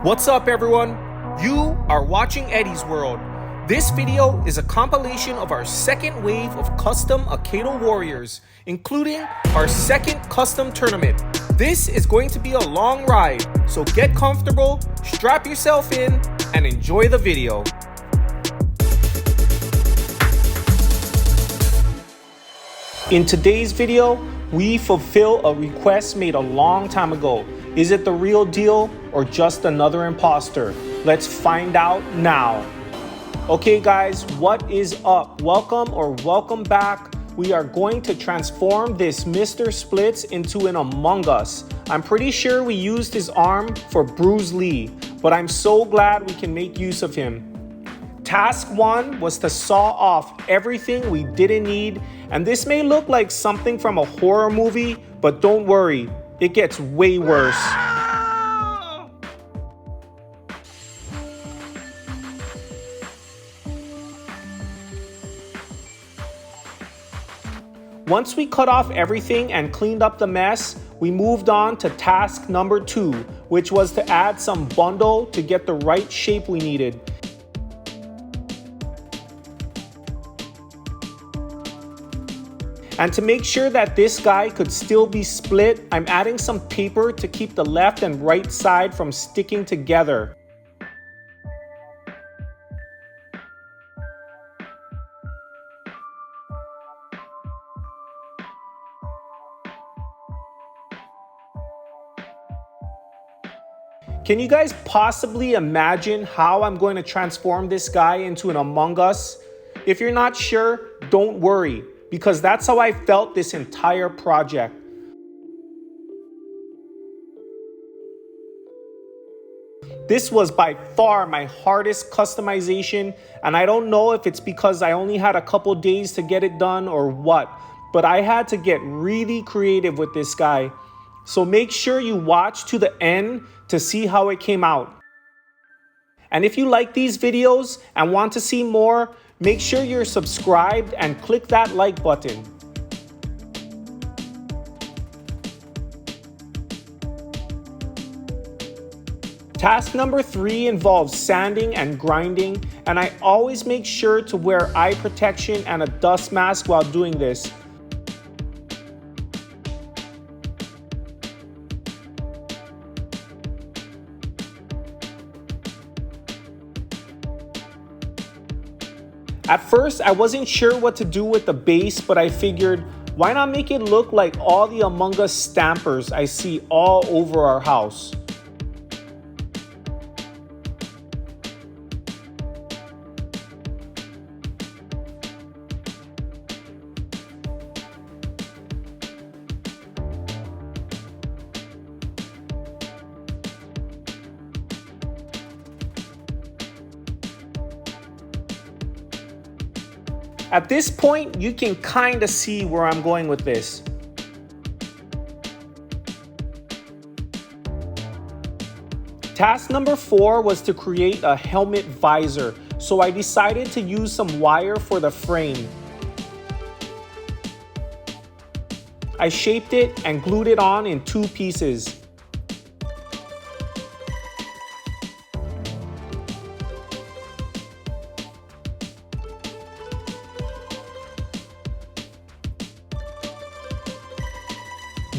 What's up everyone? You are watching Eddie's World. This video is a compilation of our second wave of custom Akedo Warriors, including our second custom tournament. This is going to be a long ride, so get comfortable, strap yourself in, and enjoy the video. In today's video, we fulfill a request made a long time ago. Is it the real deal or just another imposter? Let's find out now. Okay guys, what is up? Welcome back. We are going to transform this Mr. Splits into an Among Us. I'm pretty sure we used his arm for Bruce Lee, but I'm so glad we can make use of him. Task 1 was to saw off everything we didn't need, and this may look like something from a horror movie, but don't worry, it gets way worse. Once we cut off everything and cleaned up the mess, we moved on to task number 2, which was to add some bundle to get the right shape we needed. And to make sure that this guy could still be split, I'm adding some paper to keep the left and right side from sticking together. Can you guys possibly imagine how I'm going to transform this guy into an Among Us? If you're not sure, don't worry, because that's how I felt this entire project. This was by far my hardest customization, and I don't know if it's because I only had a couple days to get it done or what, but I had to get really creative with this guy. So make sure you watch to the end to see how it came out. And if you like these videos and want to see more, make sure you're subscribed and click that like button. Task number 3 involves sanding and grinding, and I always make sure to wear eye protection and a dust mask while doing this. At first, I wasn't sure what to do with the base, but I figured, why not make it look like all the Among Us stampers I see all over our house? At this point, you can kind of see where I'm going with this. Task number 4 was to create a helmet visor, so I decided to use some wire for the frame. I shaped it and glued it on in 2 pieces.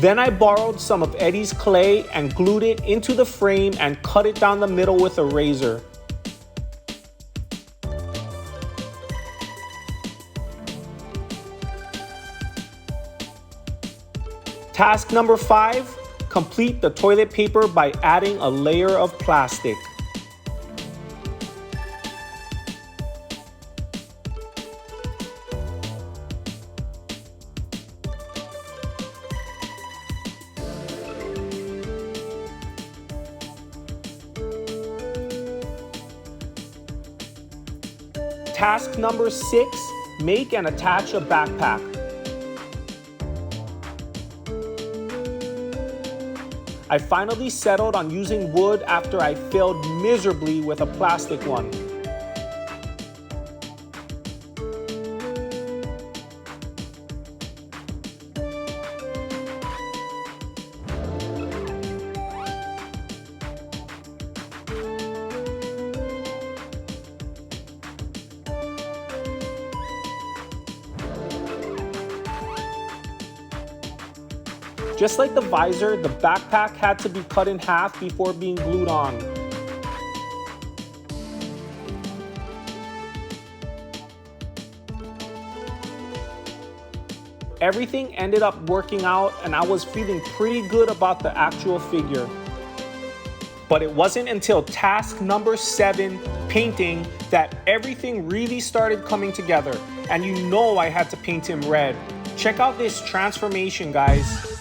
Then I borrowed some of Eddie's clay and glued it into the frame and cut it down the middle with a razor. Task number 5, complete the toilet paper by adding a layer of plastic. Task number 6, make and attach a backpack. I finally settled on using wood after I failed miserably with a plastic one. Just like the visor, the backpack had to be cut in half before being glued on. Everything ended up working out and I was feeling pretty good about the actual figure. But it wasn't until task number 7, painting, that everything really started coming together. And you know I had to paint him red. Check out this transformation, guys.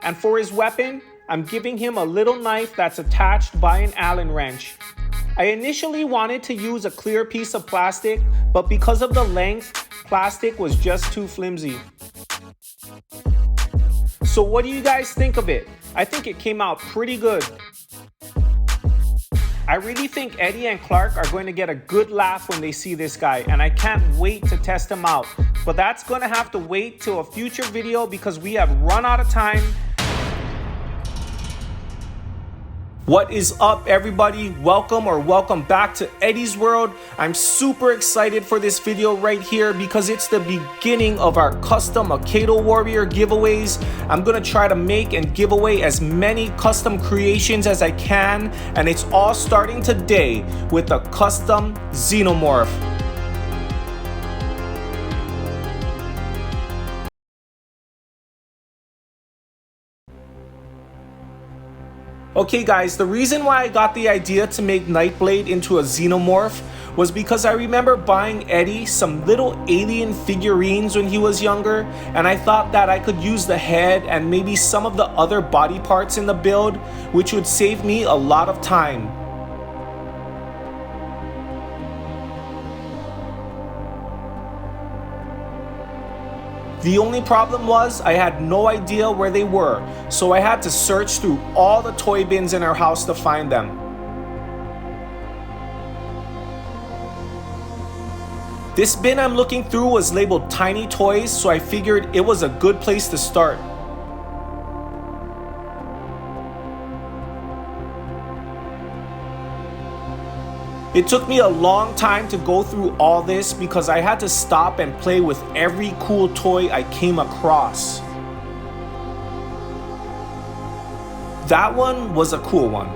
And for his weapon, I'm giving him a little knife that's attached by an Allen wrench. I initially wanted to use a clear piece of plastic, but because of the length, plastic was just too flimsy. So what do you guys think of it? I think it came out pretty good. I really think Eddie and Clark are going to get a good laugh when they see this guy, and I can't wait to test him out. But that's going to have to wait till a future video because we have run out of time. What is up, everybody? Welcome back to Eddie's World. I'm super excited for this video right here because it's the beginning of our custom Akedo Warrior giveaways. I'm gonna try to make and give away as many custom creations as I can, and it's all starting today with a custom Xenomorph. Okay guys, the reason why I got the idea to make Nightblade into a Xenomorph was because I remember buying Eddie some little alien figurines when he was younger, and I thought that I could use the head and maybe some of the other body parts in the build, which would save me a lot of time. The only problem was I had no idea where they were, so I had to search through all the toy bins in our house to find them. This bin I'm looking through was labeled Tiny Toys, so I figured it was a good place to start. It took me a long time to go through all this because I had to stop and play with every cool toy I came across. That one was a cool one.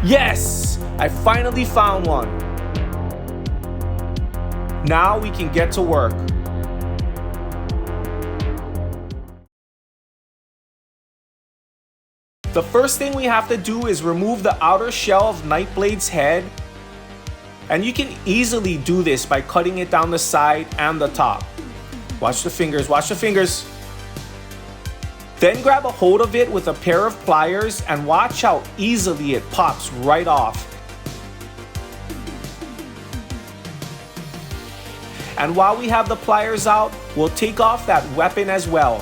Yes! I finally found one. Now we can get to work. The first thing we have to do is remove the outer shell of Nightblade's head. And you can easily do this by cutting it down the side and the top. Watch the fingers, watch the fingers. Then grab a hold of it with a pair of pliers and watch how easily it pops right off. And while we have the pliers out, we'll take off that weapon as well.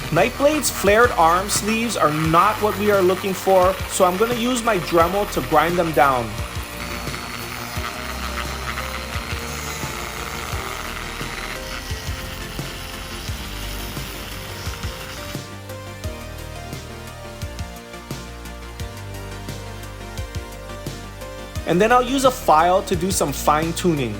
Nightblade's flared arm sleeves are not what we are looking for, so I'm going to use my Dremel to grind them down. And then I'll use a file to do some fine tuning.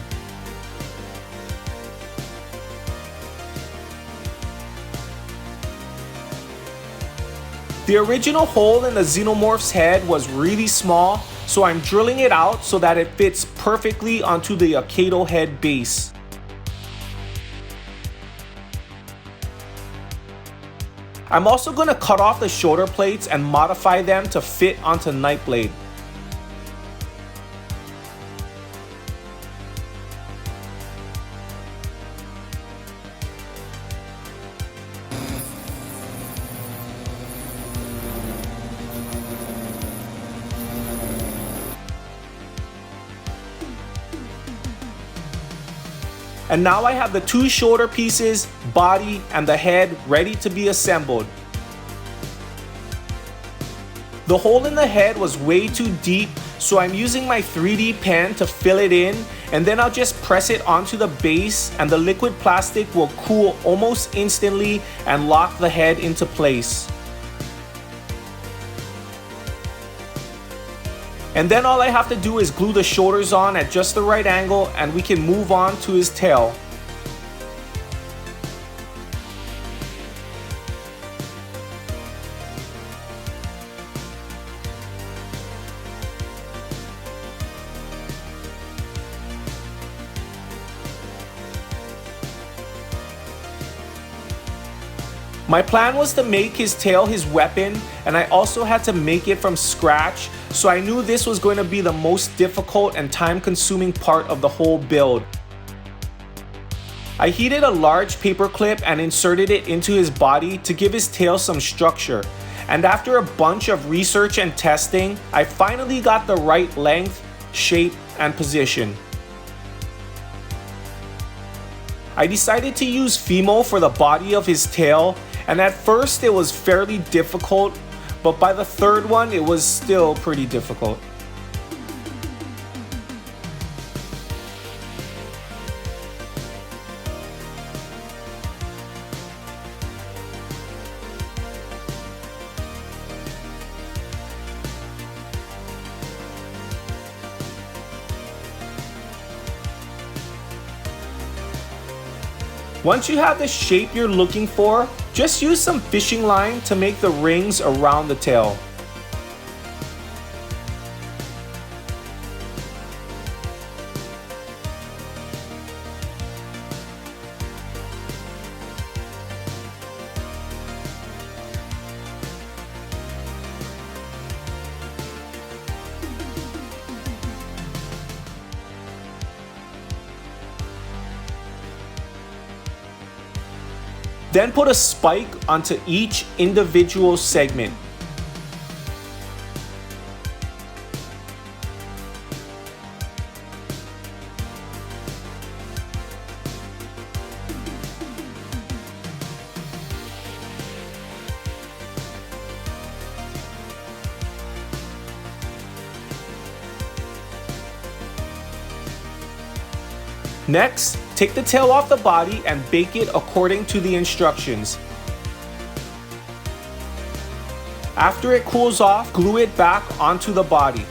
The original hole in the Xenomorph's head was really small, so I'm drilling it out so that it fits perfectly onto the Akedo head base. I'm also going to cut off the shoulder plates and modify them to fit onto Nightblade. And now I have the two shoulder pieces, body, and the head ready to be assembled. The hole in the head was way too deep, so I'm using my 3D pen to fill it in, and then I'll just press it onto the base and the liquid plastic will cool almost instantly and lock the head into place. And then all I have to do is glue the shoulders on at just the right angle and we can move on to his tail. My plan was to make his tail his weapon, and I also had to make it from scratch, so I knew this was going to be the most difficult and time-consuming part of the whole build. I heated a large paper clip and inserted it into his body to give his tail some structure, and after a bunch of research and testing, I finally got the right length, shape, and position. I decided to use Fimo for the body of his tail, and at first it was fairly difficult, but by the third one it was still pretty difficult. Once you have the shape you're looking for, just use some fishing line to make the rings around the tail. Then put a spike onto each individual segment. Next, take the tail off the body and bake it according to the instructions. After it cools off, glue it back onto the body.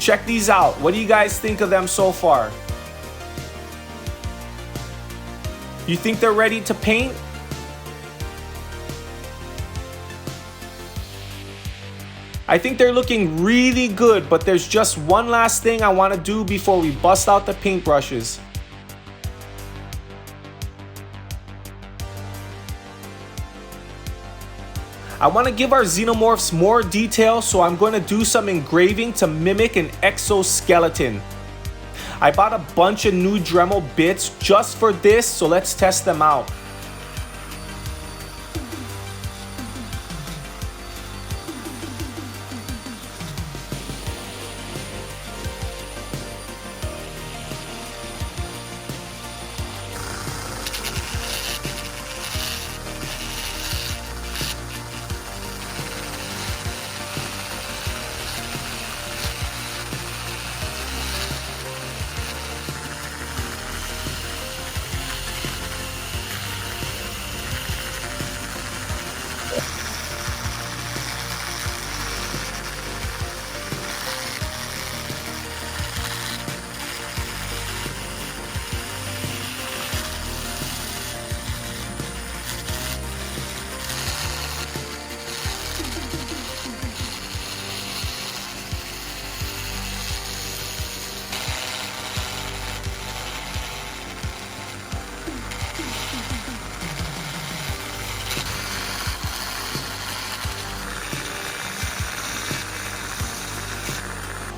Check these out. What do you guys think of them so far? You think they're ready to paint? I think they're looking really good, but there's just one last thing I want to do before we bust out the paintbrushes. I want to give our Xenomorphs more detail, so I'm going to do some engraving to mimic an exoskeleton. I bought a bunch of new Dremel bits just for this, so let's test them out.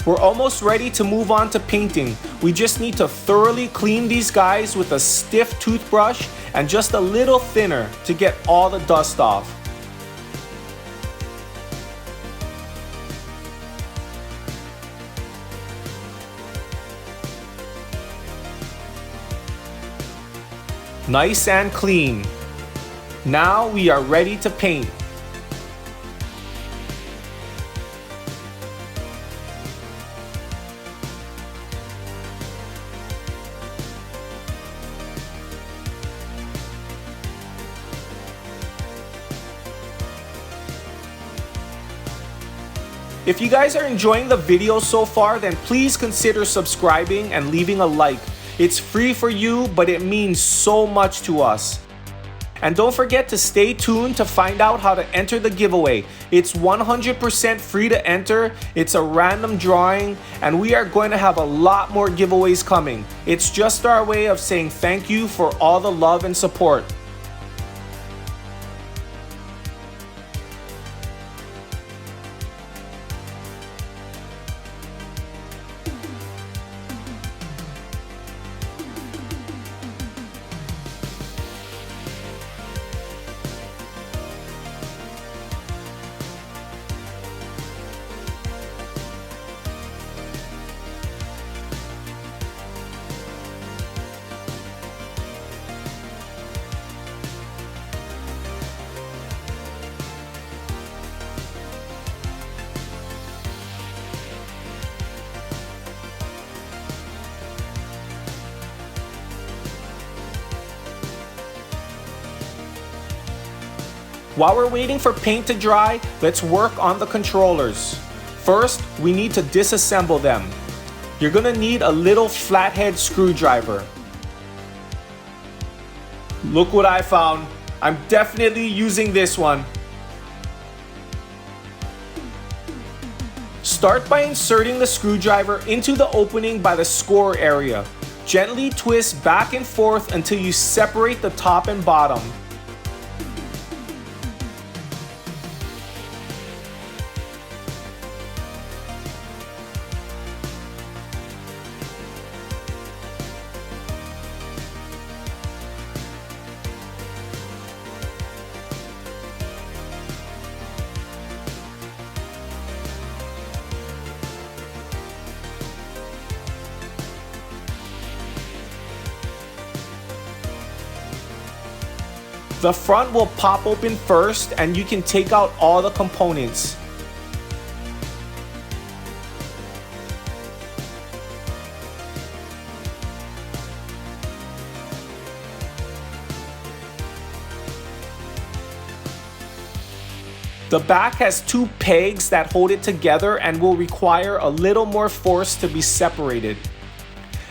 We're almost ready to move on to painting. We just need to thoroughly clean these guys with a stiff toothbrush and just a little thinner to get all the dust off. Nice and clean. Now we are ready to paint. If you guys are enjoying the video so far, then please consider subscribing and leaving a like. It's free for you, but it means so much to us. And don't forget to stay tuned to find out how to enter the giveaway. It's 100% free to enter, it's a random drawing, and we are going to have a lot more giveaways coming. It's just our way of saying thank you for all the love and support. While we're waiting for paint to dry, let's work on the controllers. First, we need to disassemble them. You're gonna need a little flathead screwdriver. Look what I found. I'm definitely using this one. Start by inserting the screwdriver into the opening by the score area. Gently twist back and forth until you separate the top and bottom. The front will pop open first and you can take out all the components. The back has two pegs that hold it together and will require a little more force to be separated.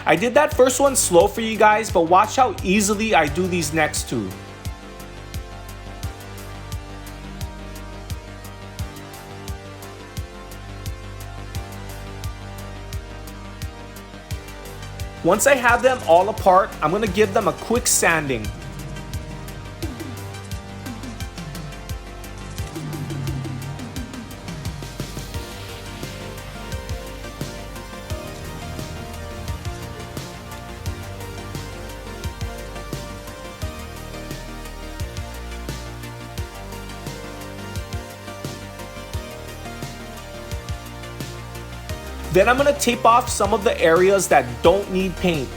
I did that first one slow for you guys, but watch how easily I do these next two. Once I have them all apart, I'm going to give them a quick sanding. Then I'm going to tape off some of the areas that don't need paint.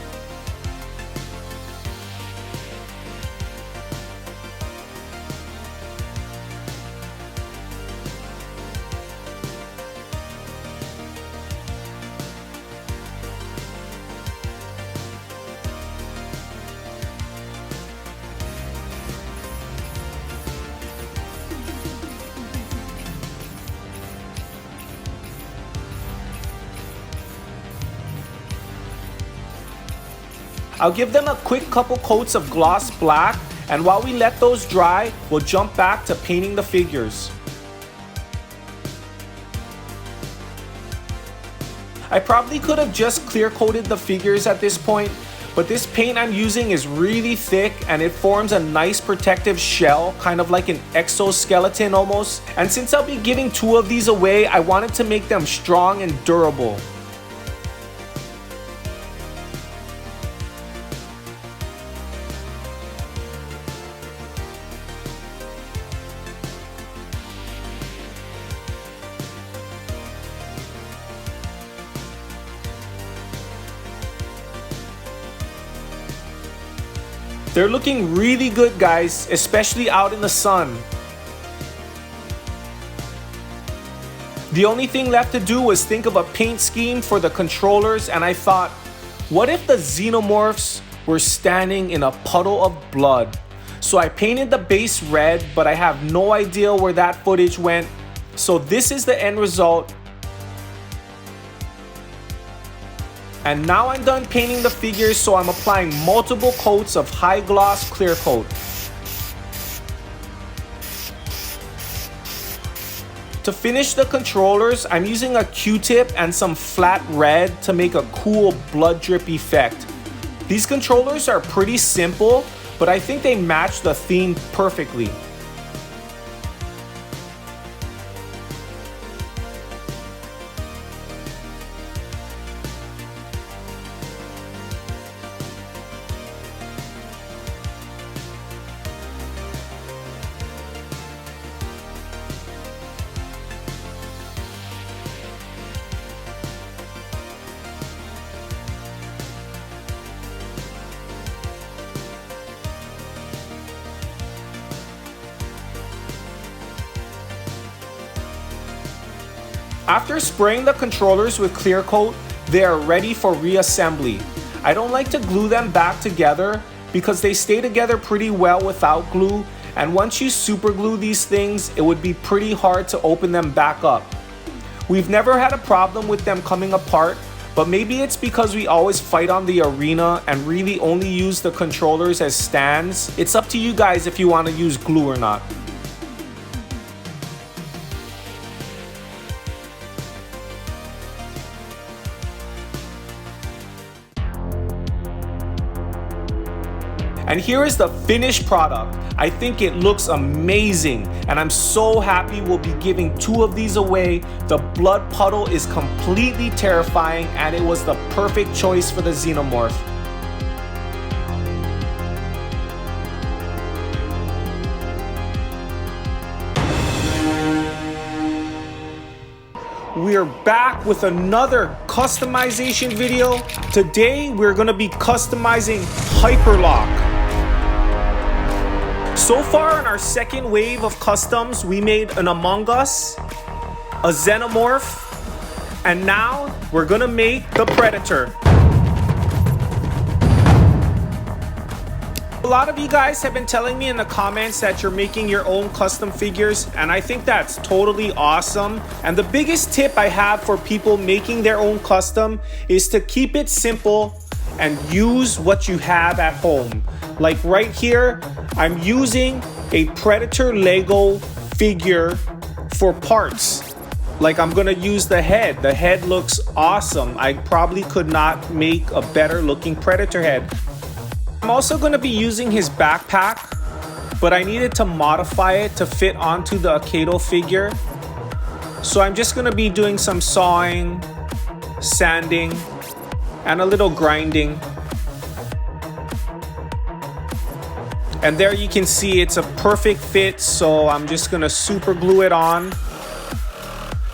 I'll give them a quick couple coats of gloss black, and while we let those dry, we'll jump back to painting the figures. I probably could have just clear coated the figures at this point, but this paint I'm using is really thick and it forms a nice protective shell, kind of like an exoskeleton almost. And since I'll be giving two of these away, I wanted to make them strong and durable. They're looking really good, guys, especially out in the sun. The only thing left to do was think of a paint scheme for the controllers, and I thought, what if the Xenomorphs were standing in a puddle of blood? So I painted the base red, but I have no idea where that footage went. So this is the end result. And now I'm done painting the figures, so I'm applying multiple coats of high gloss clear coat. To finish the controllers, I'm using a Q-tip and some flat red to make a cool blood drip effect. These controllers are pretty simple, but I think they match the theme perfectly. After spraying the controllers with clear coat, they are ready for reassembly. I don't like to glue them back together because they stay together pretty well without glue, and once you super glue these things, it would be pretty hard to open them back up. We've never had a problem with them coming apart, but maybe it's because we always fight on the arena and really only use the controllers as stands. It's up to you guys if you want to use glue or not. And here is the finished product. I think it looks amazing, and I'm so happy we'll be giving two of these away. The blood puddle is completely terrifying, and it was the perfect choice for the Xenomorph. We are back with another customization video. Today we're gonna be customizing Hyperlock. So far in our second wave of customs, we made an Among Us, a Xenomorph, and now we're gonna make the Predator. A lot of you guys have been telling me in the comments that you're making your own custom figures, and I think that's totally awesome. And the biggest tip I have for people making their own custom is to keep it simple and use what you have at home. Like right here, I'm using a Predator Lego figure for parts. Like I'm gonna use the head. The head looks awesome. I probably could not make a better looking Predator head. I'm also gonna be using his backpack, but I needed to modify it to fit onto the Akedo figure. So I'm just gonna be doing some sawing, sanding, and a little grinding. And there you can see it's a perfect fit, so I'm just gonna super glue it on.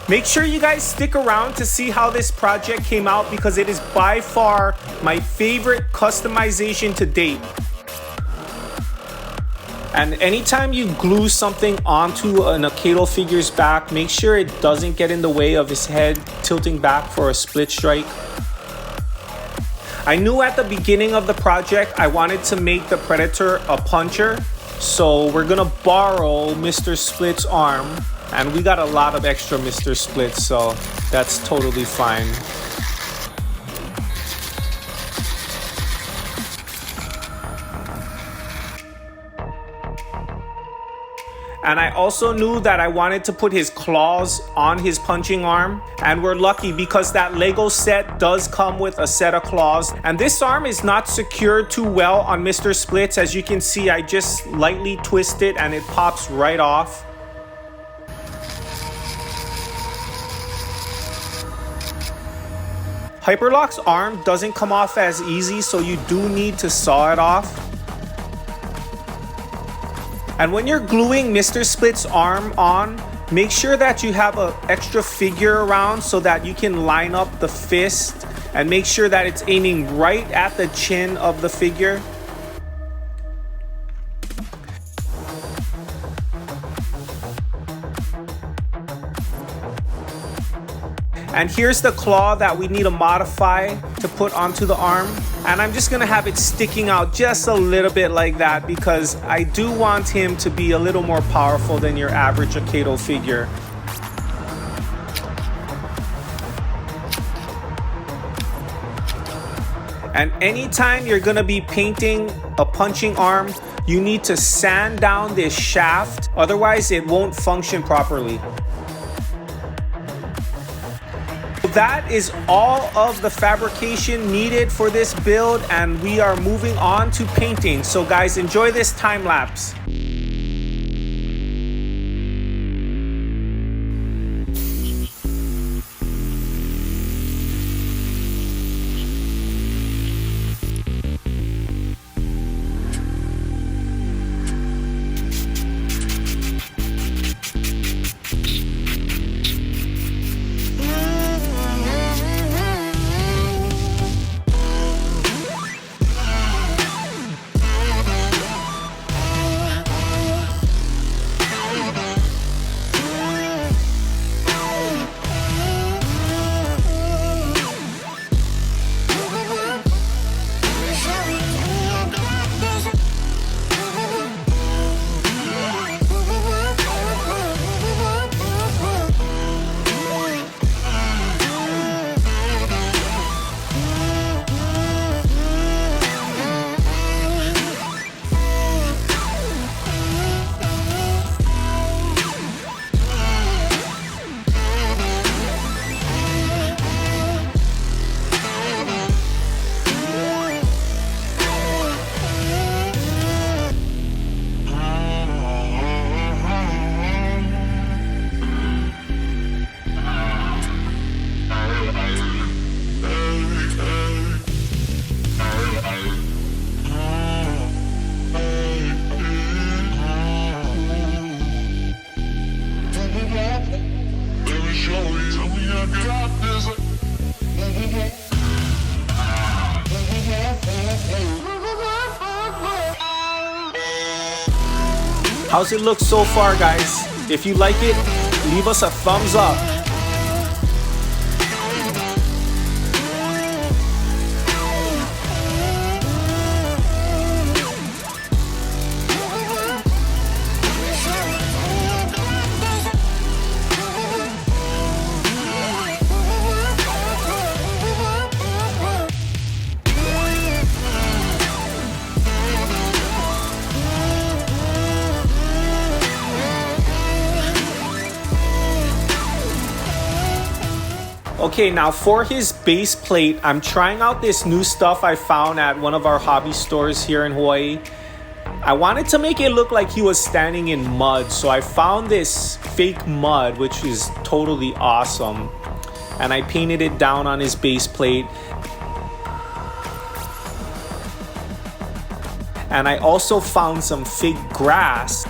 Make sure you guys stick around to see how this project came out because it is by far my favorite customization to date. And anytime you glue something onto an Akedo figure's back, make sure it doesn't get in the way of his head tilting back for a split strike. I knew at the beginning of the project I wanted to make the Predator a puncher, so we're gonna borrow Mr. Split's arm, and we got a lot of extra Mr. Splits, so that's totally fine. And I also knew that I wanted to put his claws on his punching arm. And we're lucky because that Lego set does come with a set of claws. And this arm is not secured too well on Mr. Splits. As you can see, I just lightly twist it and it pops right off. Hyperlock's arm doesn't come off as easy, so you do need to saw it off. And when you're gluing Mr. Split's arm on, make sure that you have an extra figure around so that you can line up the fist and make sure that it's aiming right at the chin of the figure. And here's the claw that we need to modify to put onto the arm. And I'm just gonna have it sticking out just a little bit like that because I do want him to be a little more powerful than your average Akedo figure. And anytime you're gonna be painting a punching arm, you need to sand down this shaft, otherwise it won't function properly. That is all of the fabrication needed for this build, and we are moving on to painting. So guys, enjoy this time lapse. How's it look so far, guys? If you like it, leave us a thumbs up. Okay, now for his base plate, I'm trying out this new stuff I found at one of our hobby stores here in Hawaii. I wanted to make it look like he was standing in mud, so I found this fake mud, which is totally awesome. And I painted it down on his base plate. And I also found some fake grass.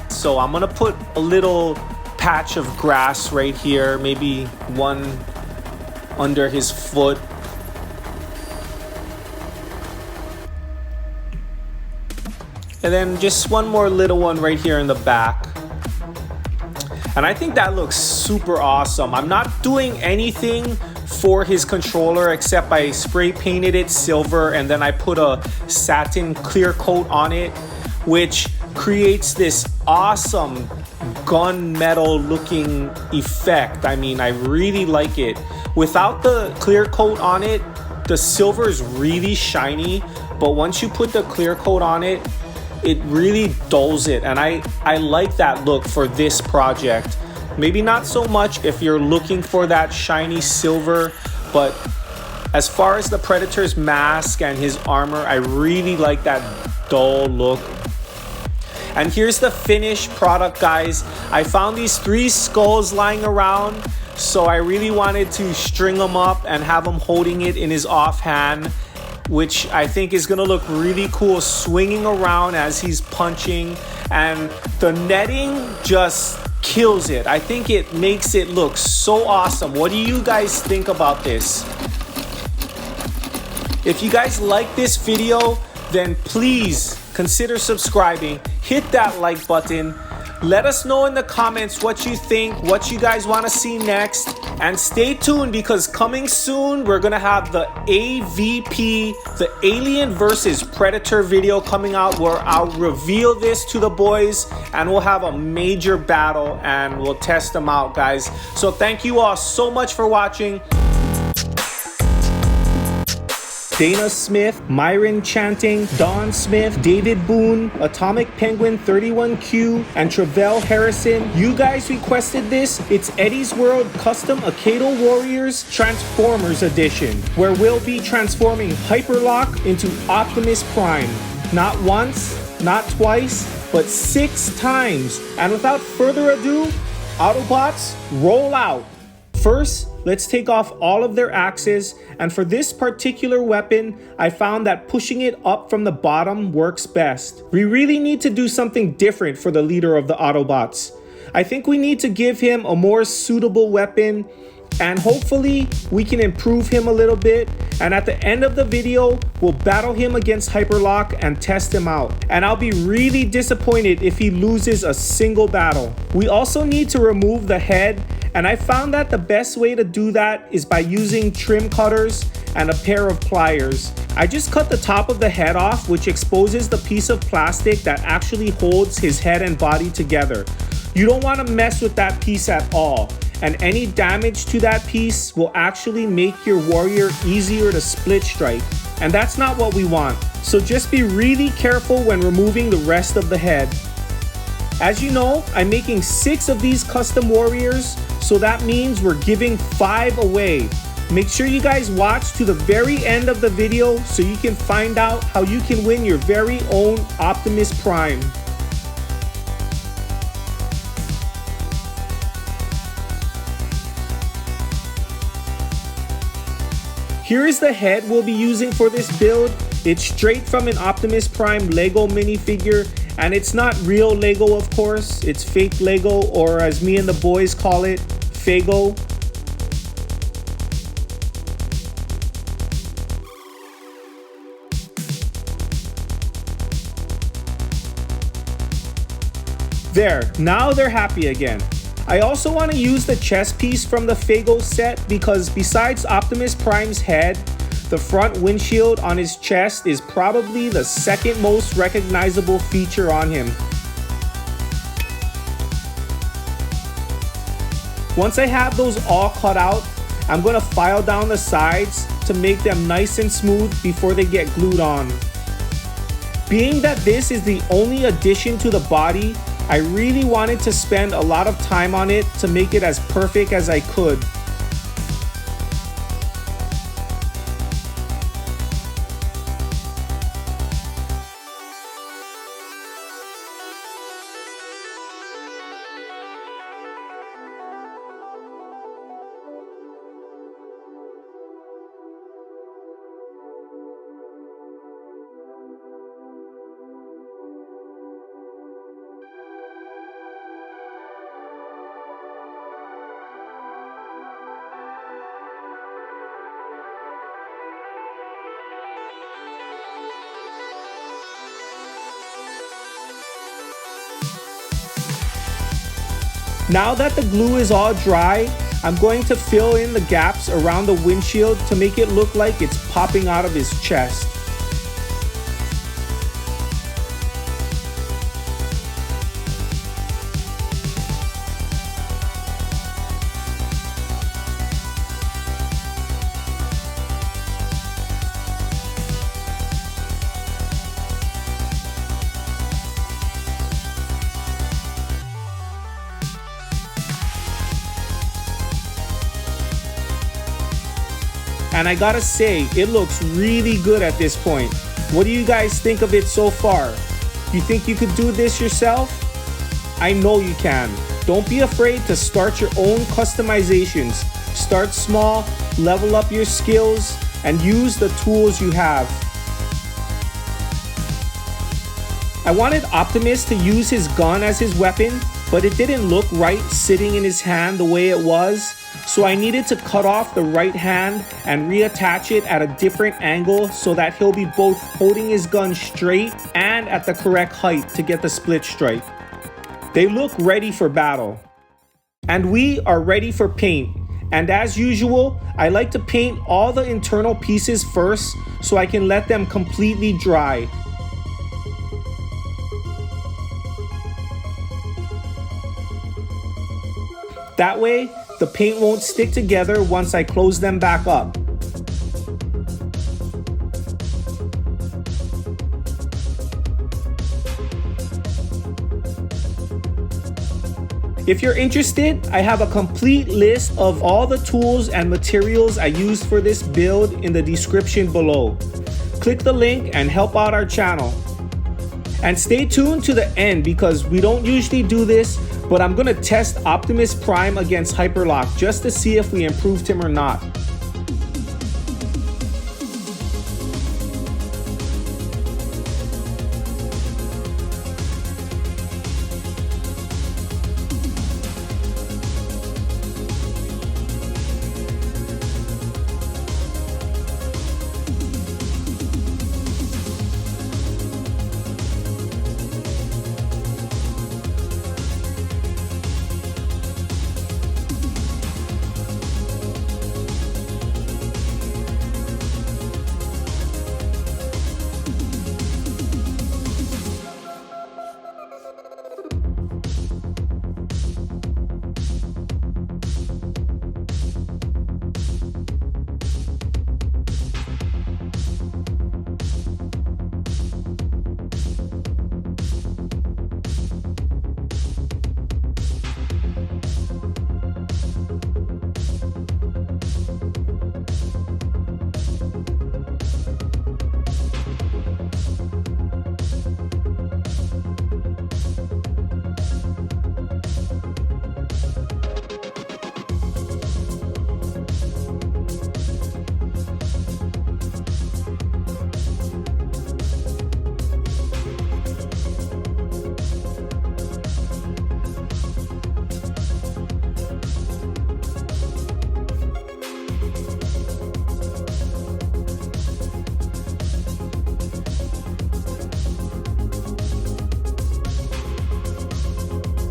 So I'm gonna put a little patch of grass right here, maybe one under his foot. And then just one more little one right here in the back. And I think that looks super awesome. I'm not doing anything for his controller except I spray painted it silver and then I put a satin clear coat on it, which creates this awesome gunmetal looking effect. I mean, I really like it. Without the clear coat on it, the silver is really shiny, but once you put the clear coat on it, it really dulls it, and I like that look for this project. Maybe not so much if you're looking for that shiny silver, but as far as the Predator's mask and his armor, I really like that dull look. And here's the finished product, guys. I found these 3 skulls lying around, so I really wanted to string them up and have him holding it in his offhand, which I think is gonna look really cool swinging around as he's punching. And the netting just kills it. I think it makes it look so awesome. What do you guys think about this? If you guys like this video, then please consider subscribing, hit that like button, let us know in the comments what you think, what you guys want to see next, and stay tuned because coming soon we're gonna have the AVP, the Alien versus Predator video coming out where I'll reveal this to the boys and we'll have a major battle and we'll test them out, guys. So thank you all so much for watching. Dana Smith, Myron Chanting, Don Smith, David Boone, Atomic Penguin 31Q, and Travell Harrison. You guys requested this. It's Eddie's World Custom Akedo Warriors Transformers Edition, where we'll be transforming Hyperlock into Optimus Prime. Not once, not twice, but 6 times. And without further ado, Autobots, roll out. First, let's take off all of their axes, and for this particular weapon, I found that pushing it up from the bottom works best. We really need to do something different for the leader of the Autobots. I think we need to give him a more suitable weapon, and hopefully we can improve him a little bit, and at the end of the video, we'll battle him against Hyperlock and test him out. And I'll be really disappointed if he loses a single battle. We also need to remove the head, and I found that the best way to do that is by using trim cutters and a pair of pliers. I just cut the top of the head off, which exposes the piece of plastic that actually holds his head and body together. You don't want to mess with that piece at all, and any damage to that piece will actually make your warrior easier to split strike, and that's not what we want. So just be really careful when removing the rest of the head. As you know, I'm making 6 of these custom warriors, so that means we're giving 5 away. Make sure you guys watch to the very end of the video so you can find out how you can win your very own Optimus Prime. Here is the head we'll be using for this build. It's straight from an Optimus Prime Lego minifigure, and it's not real Lego, of course. It's fake Lego, or as me and the boys call it, Fago. There, now they're happy again. I also want to use the chest piece from the Fago set because besides Optimus Prime's head, the front windshield on his chest is probably the second most recognizable feature on him. Once I have those all cut out, I'm going to file down the sides to make them nice and smooth before they get glued on. Being that this is the only addition to the body, I really wanted to spend a lot of time on it to make it as perfect as I could. Now that the glue is all dry, I'm going to fill in the gaps around the windshield to make it look like it's popping out of his chest. And I gotta say, it looks really good at this point. What do you guys think of it so far? You think you could do this yourself? I know you can. Don't be afraid to start your own customizations. Start small, level up your skills, and use the tools you have. I wanted Optimus to use his gun as his weapon, but it didn't look right sitting in his hand the way it was. So I needed to cut off the right hand and reattach it at a different angle so that he'll be both holding his gun straight and at the correct height to get the split strike. They look ready for battle. And we are ready for paint. And as usual, I like to paint all the internal pieces first so I can let them completely dry. That way, the paint won't stick together once I close them back up. If you're interested, I have a complete list of all the tools and materials I used for this build in the description below. Click the link and help out our channel. And stay tuned to the end because we don't usually do this, but I'm gonna test Optimus Prime against Hyperlock just to see if we improved him or not.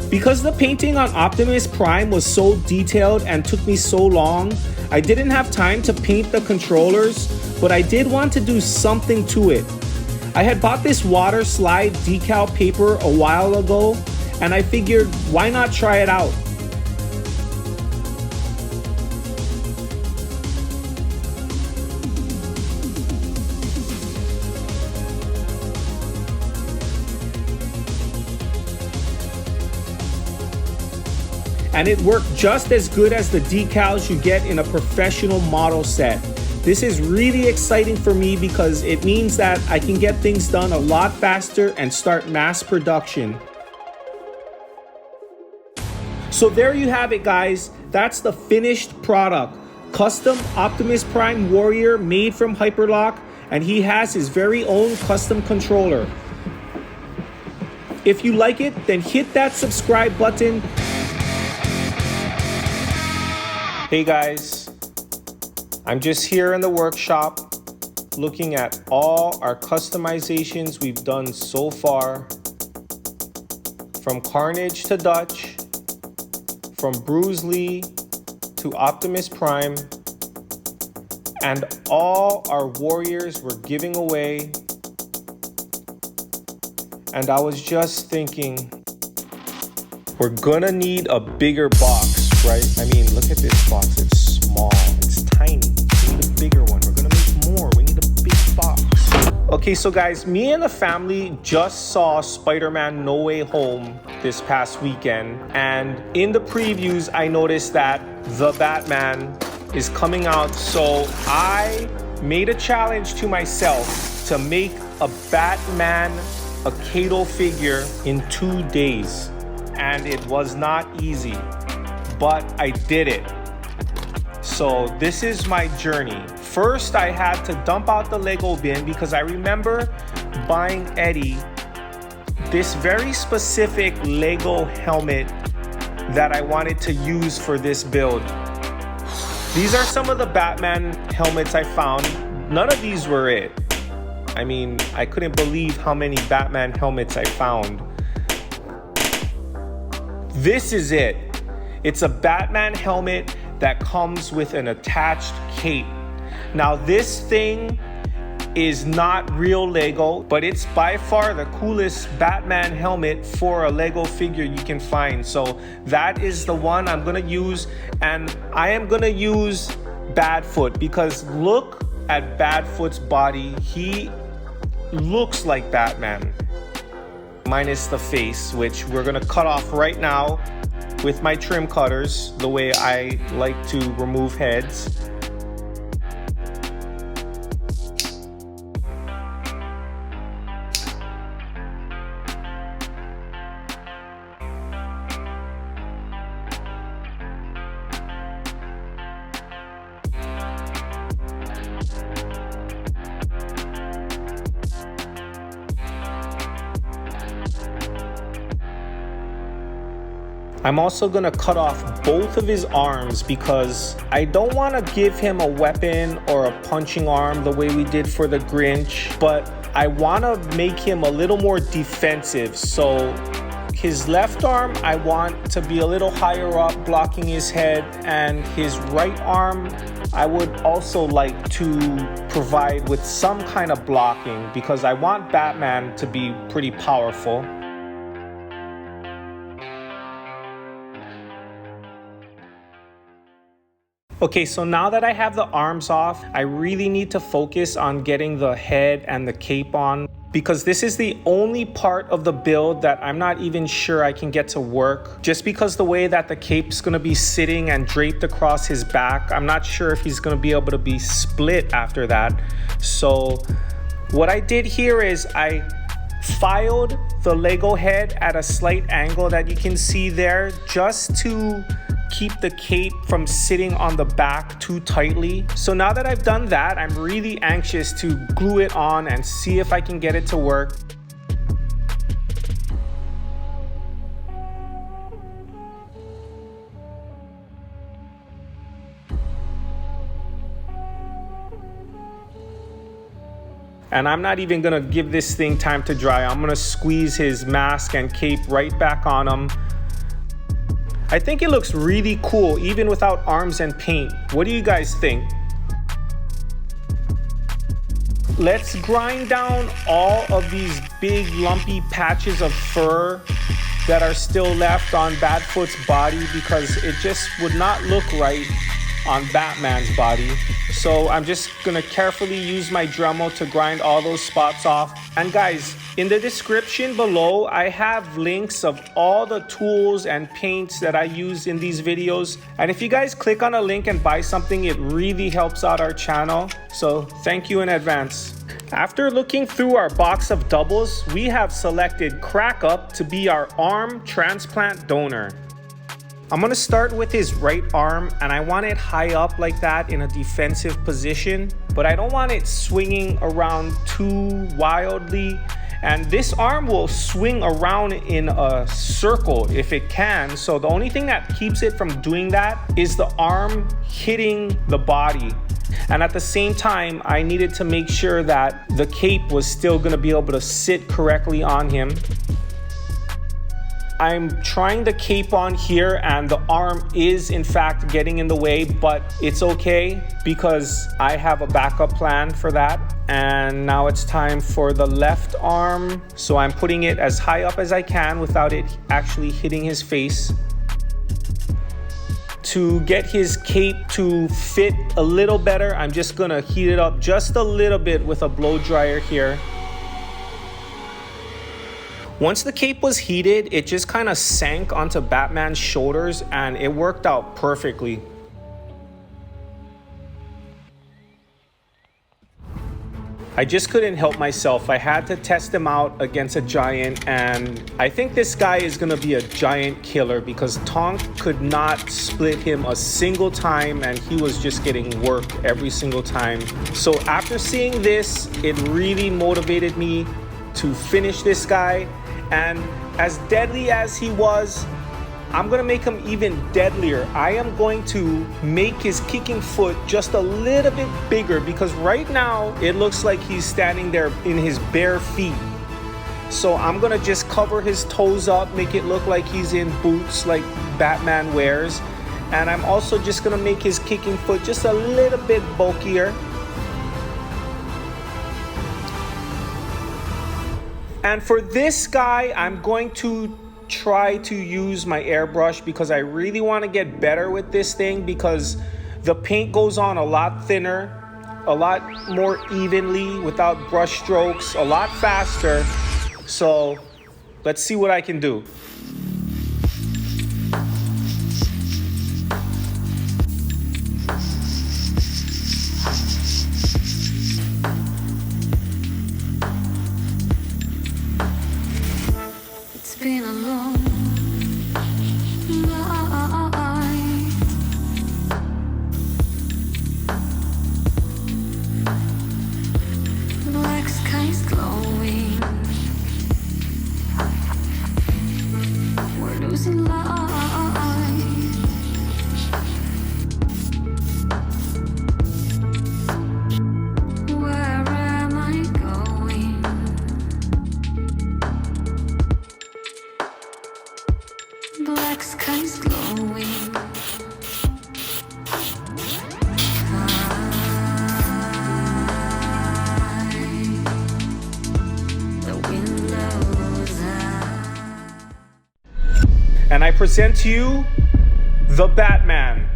Because the painting on Optimus Prime was so detailed and took me so long, I didn't have time to paint the controllers, but I did want to do something to it. I had bought this water slide decal paper a while ago, and I figured, why not try it out? And it worked just as good as the decals you get in a professional model set. This is really exciting for me because it means that I can get things done a lot faster and start mass production. So there you have it, guys. That's the finished product. Custom Optimus Prime Warrior made from Hyperlock, and he has his very own custom controller. If you like it, then hit that subscribe button. Hey guys, I'm just here in the workshop looking at all our customizations we've done so far, from Carnage to Dutch, from Bruce Lee to Optimus Prime, and all our warriors were giving away. And I was just thinking, we're gonna need a bigger box, right? I mean, look at this box, it's small, it's tiny. We need a bigger one, we're gonna make more, we need a big box. Okay, so guys, me and the family just saw Spider-Man No Way Home this past weekend. And in the previews, I noticed that the Batman is coming out. So I made a challenge to myself to make a Batman Akedo figure in 2 days. And it was not easy, but I did it. So this is my journey. First, I had to dump out the Lego bin because I remember buying Eddie this very specific Lego helmet that I wanted to use for this build. These are some of the Batman helmets I found. None of these were it. I mean, I couldn't believe how many Batman helmets I found. This is it. It's a Batman helmet that comes with an attached cape. Now this thing is not real Lego, but it's by far the coolest Batman helmet for a Lego figure you can find. So that is the one I'm gonna use, and I am gonna use Badfoot because look at Badfoot's body. He looks like Batman, minus the face, which we're gonna cut off right now with my trim cutters, the way I like to remove heads. I'm also gonna cut off both of his arms because I don't wanna give him a weapon or a punching arm the way we did for the Grinch, but I wanna make him a little more defensive. So his left arm, I want to be a little higher up, blocking his head, and his right arm, I would also like to provide with some kind of blocking because I want Batman to be pretty powerful. Okay, so now that I have the arms off, I really need to focus on getting the head and the cape on because this is the only part of the build that I'm not even sure I can get to work. Just because the way that the cape's gonna be sitting and draped across his back, I'm not sure if he's gonna be able to be split after that. So what I did here is I filed the Lego head at a slight angle that you can see there just to keep the cape from sitting on the back too tightly. So now that I've done that, I'm really anxious to glue it on and see if I can get it to work. And I'm not even gonna give this thing time to dry. I'm gonna squeeze his mask and cape right back on him. I think it looks really cool, even without arms and paint. What do you guys think? Let's grind down all of these big lumpy patches of fur that are still left on Badfoot's body because it just would not look right on Batman's body. So I'm just gonna carefully use my Dremel to grind all those spots off. And guys, in the description below, I have links of all the tools and paints that I use in these videos. And if you guys click on a link and buy something, it really helps out our channel. So thank you in advance. After looking through our box of doubles, we have selected Crack Up to be our arm transplant donor. I'm gonna start with his right arm, and I want it high up like that in a defensive position, but I don't want it swinging around too wildly. And this arm will swing around in a circle if it can. So the only thing that keeps it from doing that is the arm hitting the body. And at the same time, I needed to make sure that the cape was still gonna be able to sit correctly on him. I'm trying the cape on here and the arm is in fact getting in the way, but it's okay because I have a backup plan for that. And now it's time for the left arm. So I'm putting it as high up as I can without it actually hitting his face. To get his cape to fit a little better, I'm just gonna heat it up just a little bit with a blow dryer here. Once the cape was heated, it just kind of sank onto Batman's shoulders and it worked out perfectly. I just couldn't help myself. I had to test him out against a giant, and I think this guy is gonna be a giant killer because Tonk could not split him a single time and he was just getting worked every single time. So after seeing this, it really motivated me to finish this guy. And as deadly as he was, I'm gonna make him even deadlier. I am going to make his kicking foot just a little bit bigger because right now it looks like he's standing there in his bare feet. So I'm gonna just cover his toes up, make it look like he's in boots like Batman wears. And I'm also just gonna make his kicking foot just a little bit bulkier. And for this guy, I'm going to try to use my airbrush because I really want to get better with this thing because the paint goes on a lot thinner, a lot more evenly without brush strokes, a lot faster. So let's see what I can do. Been a long night. Black skies glowing. We're losing light. Where am I going? Black skies glowing. The windows And I present to you the Batman.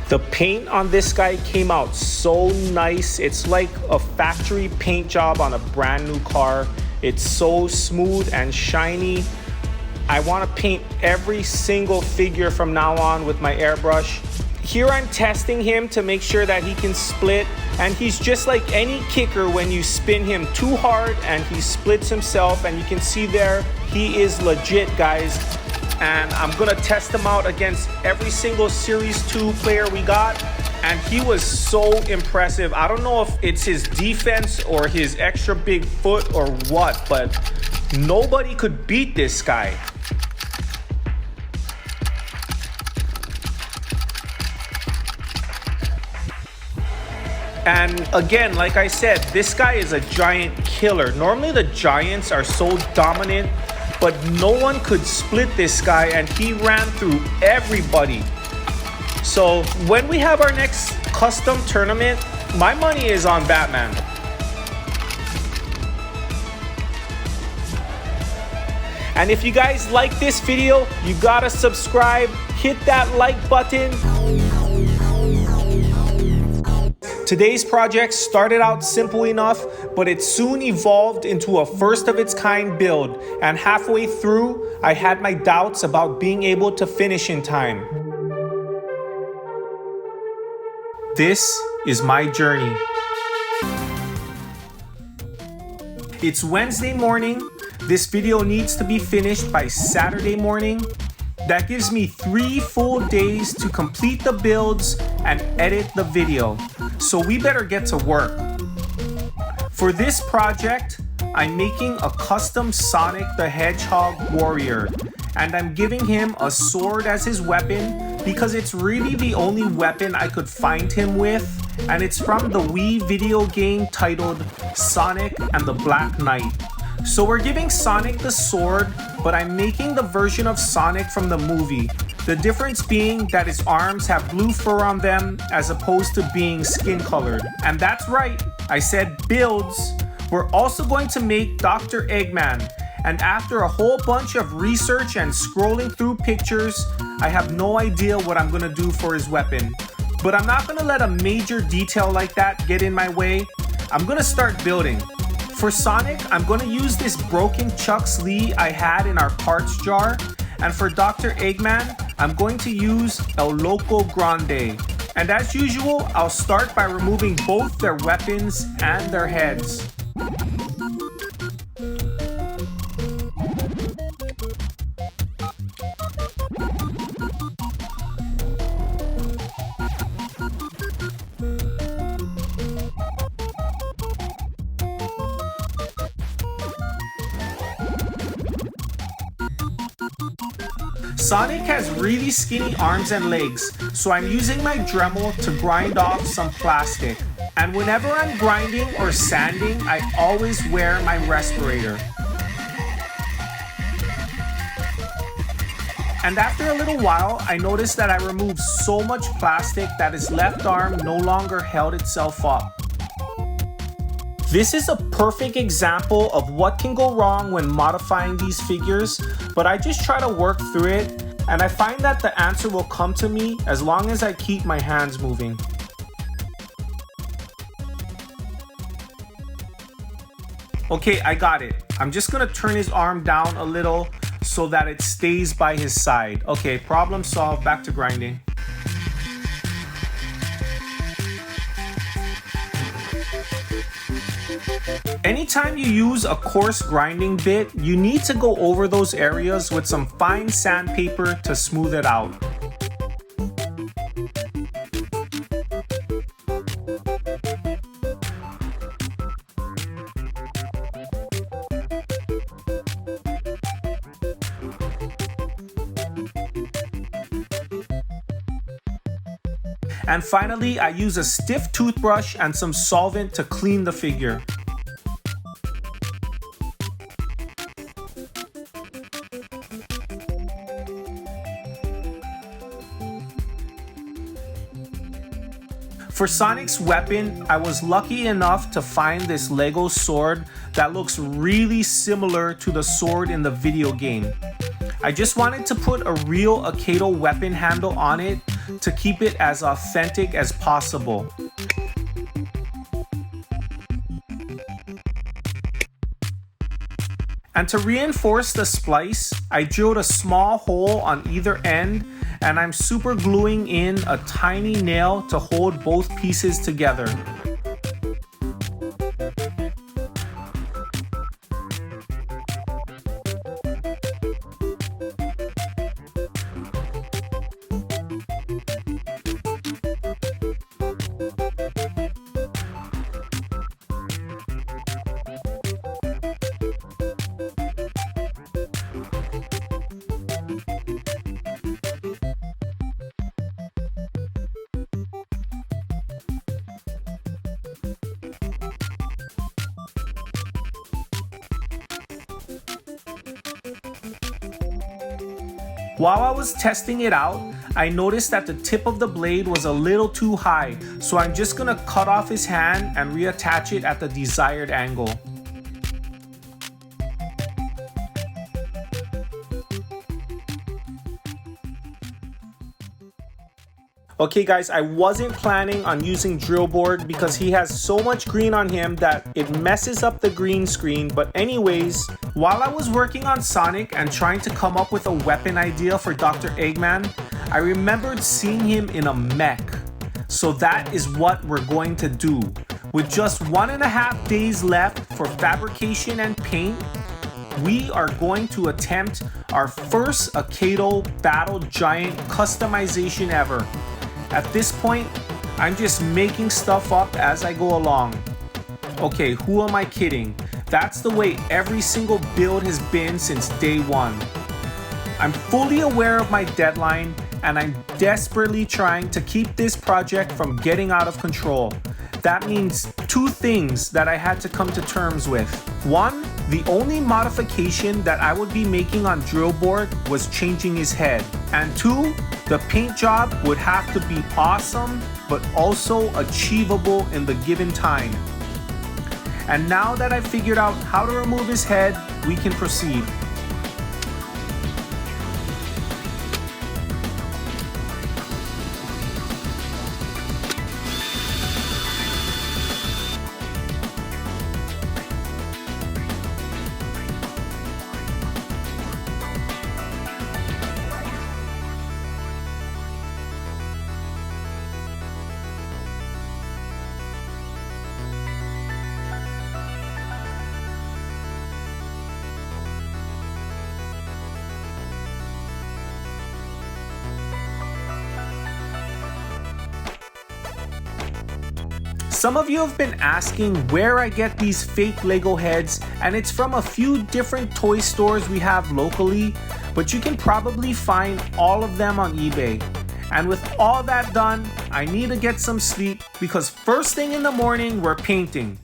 The paint on this guy came out so nice. It's like a factory paint job on a brand new car. It's so smooth and shiny. I want to paint every single figure from now on with my airbrush. Here I'm testing him to make sure that he can split, and he's just like any kicker when you spin him too hard and he splits himself, and you can see there he is legit, guys. And I'm gonna test him out against every single Series 2 player we got, and he was so impressive. I don't know if it's his defense or his extra big foot or what, but nobody could beat this guy. And again, like I said, this guy is a giant killer. Normally the giants are so dominant, but no one could split this guy, and he ran through everybody. So when we have our next custom tournament, my money is on Batman. And if you guys like this video, you gotta subscribe, hit that like button. Today's project started out simple enough, but it soon evolved into a first of its kind build, and halfway through, I had my doubts about being able to finish in time. This is my journey. It's Wednesday morning. This video needs to be finished by Saturday morning. That gives me 3 full days to complete the builds and edit the video. So we better get to work. For this project, I'm making a custom Sonic the Hedgehog warrior. and I'm giving him a sword as his weapon because it's really the only weapon I could find him with, and it's from the Wii video game titled Sonic and the Black Knight. So we're giving Sonic the sword, but I'm making the version of Sonic from the movie. The difference being that his arms have blue fur on them as opposed to being skin colored. And that's right, I said builds. We're also going to make Dr. Eggman. And after a whole bunch of research and scrolling through pictures, I have no idea what I'm gonna do for his weapon. But I'm not gonna let a major detail like that get in my way. I'm gonna start building. For Sonic, I'm gonna use this broken Chux I had in our parts jar. And for Dr. Eggman, I'm going to use El Loco Grande. And as usual, I'll start by removing both their weapons and their heads. Sonic has really skinny arms and legs, so I'm using my Dremel to grind off some plastic. And whenever I'm grinding or sanding, I always wear my respirator. And after a little while, I noticed that I removed so much plastic that his left arm no longer held itself up. This is a perfect example of what can go wrong when modifying these figures, but I just try to work through it, and I find that the answer will come to me as long as I keep my hands moving. Okay, I got it. I'm just gonna turn his arm down a little so that it stays by his side. Okay, problem solved, back to grinding. Anytime you use a coarse grinding bit, you need to go over those areas with some fine sandpaper to smooth it out. And finally, I use a stiff toothbrush and some solvent to clean the figure. For Sonic's weapon, I was lucky enough to find this Lego sword that looks really similar to the sword in the video game. I just wanted to put a real Akedo weapon handle on it to keep it as authentic as possible. And to reinforce the splice, I drilled a small hole on either end, and I'm super gluing in a tiny nail to hold both pieces together. While I was testing it out, I noticed that the tip of the blade was a little too high, so I'm just gonna cut off his hand and reattach it at the desired angle. Okay guys, I wasn't planning on using drill board because he has so much green on him that it messes up the green screen, but anyways, while I was working on Sonic and trying to come up with a weapon idea for Dr. Eggman, I remembered seeing him in a mech. So that is what we're going to do. With just 1.5 days left for fabrication and paint, we are going to attempt our first Akedo Battle Giant customization ever. At this point, I'm just making stuff up as I go along. Okay, who am I kidding? That's the way every single build has been since day one. I'm fully aware of my deadline, and I'm desperately trying to keep this project from getting out of control. That means two things that I had to come to terms with. One, the only modification that I would be making on drill board was changing his head. And two, the paint job would have to be awesome, but also achievable in the given time. And now that I've figured out how to remove his head, we can proceed. Some of you have been asking where I get these fake Lego heads, and it's from a few different toy stores we have locally, but you can probably find all of them on eBay. And with all that done, I need to get some sleep because first thing in the morning we're painting.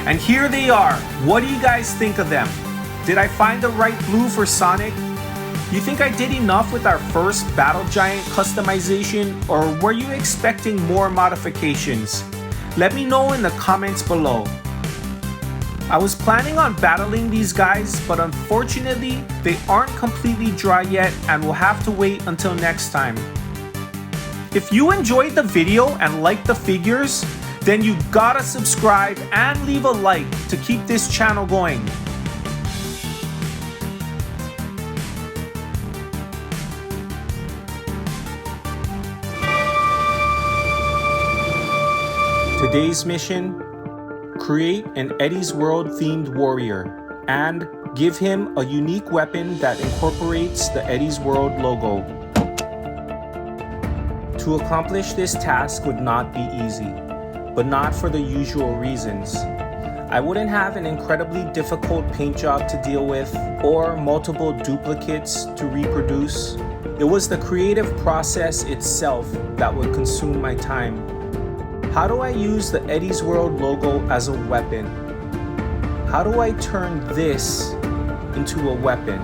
And here they are. What do you guys think of them? Did I find the right blue for Sonic? You think I did enough with our first Battle Giant customization, or were you expecting more modifications? Let me know in the comments below. I was planning on battling these guys, but unfortunately, they aren't completely dry yet and will have to wait until next time. If you enjoyed the video and liked the figures, then you gotta subscribe and leave a like to keep this channel going. Today's mission: create an Eddie's World themed warrior and give him a unique weapon that incorporates the Eddie's World logo. To accomplish this task would not be easy, but not for the usual reasons. I wouldn't have an incredibly difficult paint job to deal with or multiple duplicates to reproduce. It was the creative process itself that would consume my time. How do I use the Eddie's World logo as a weapon? How do I turn this into a weapon?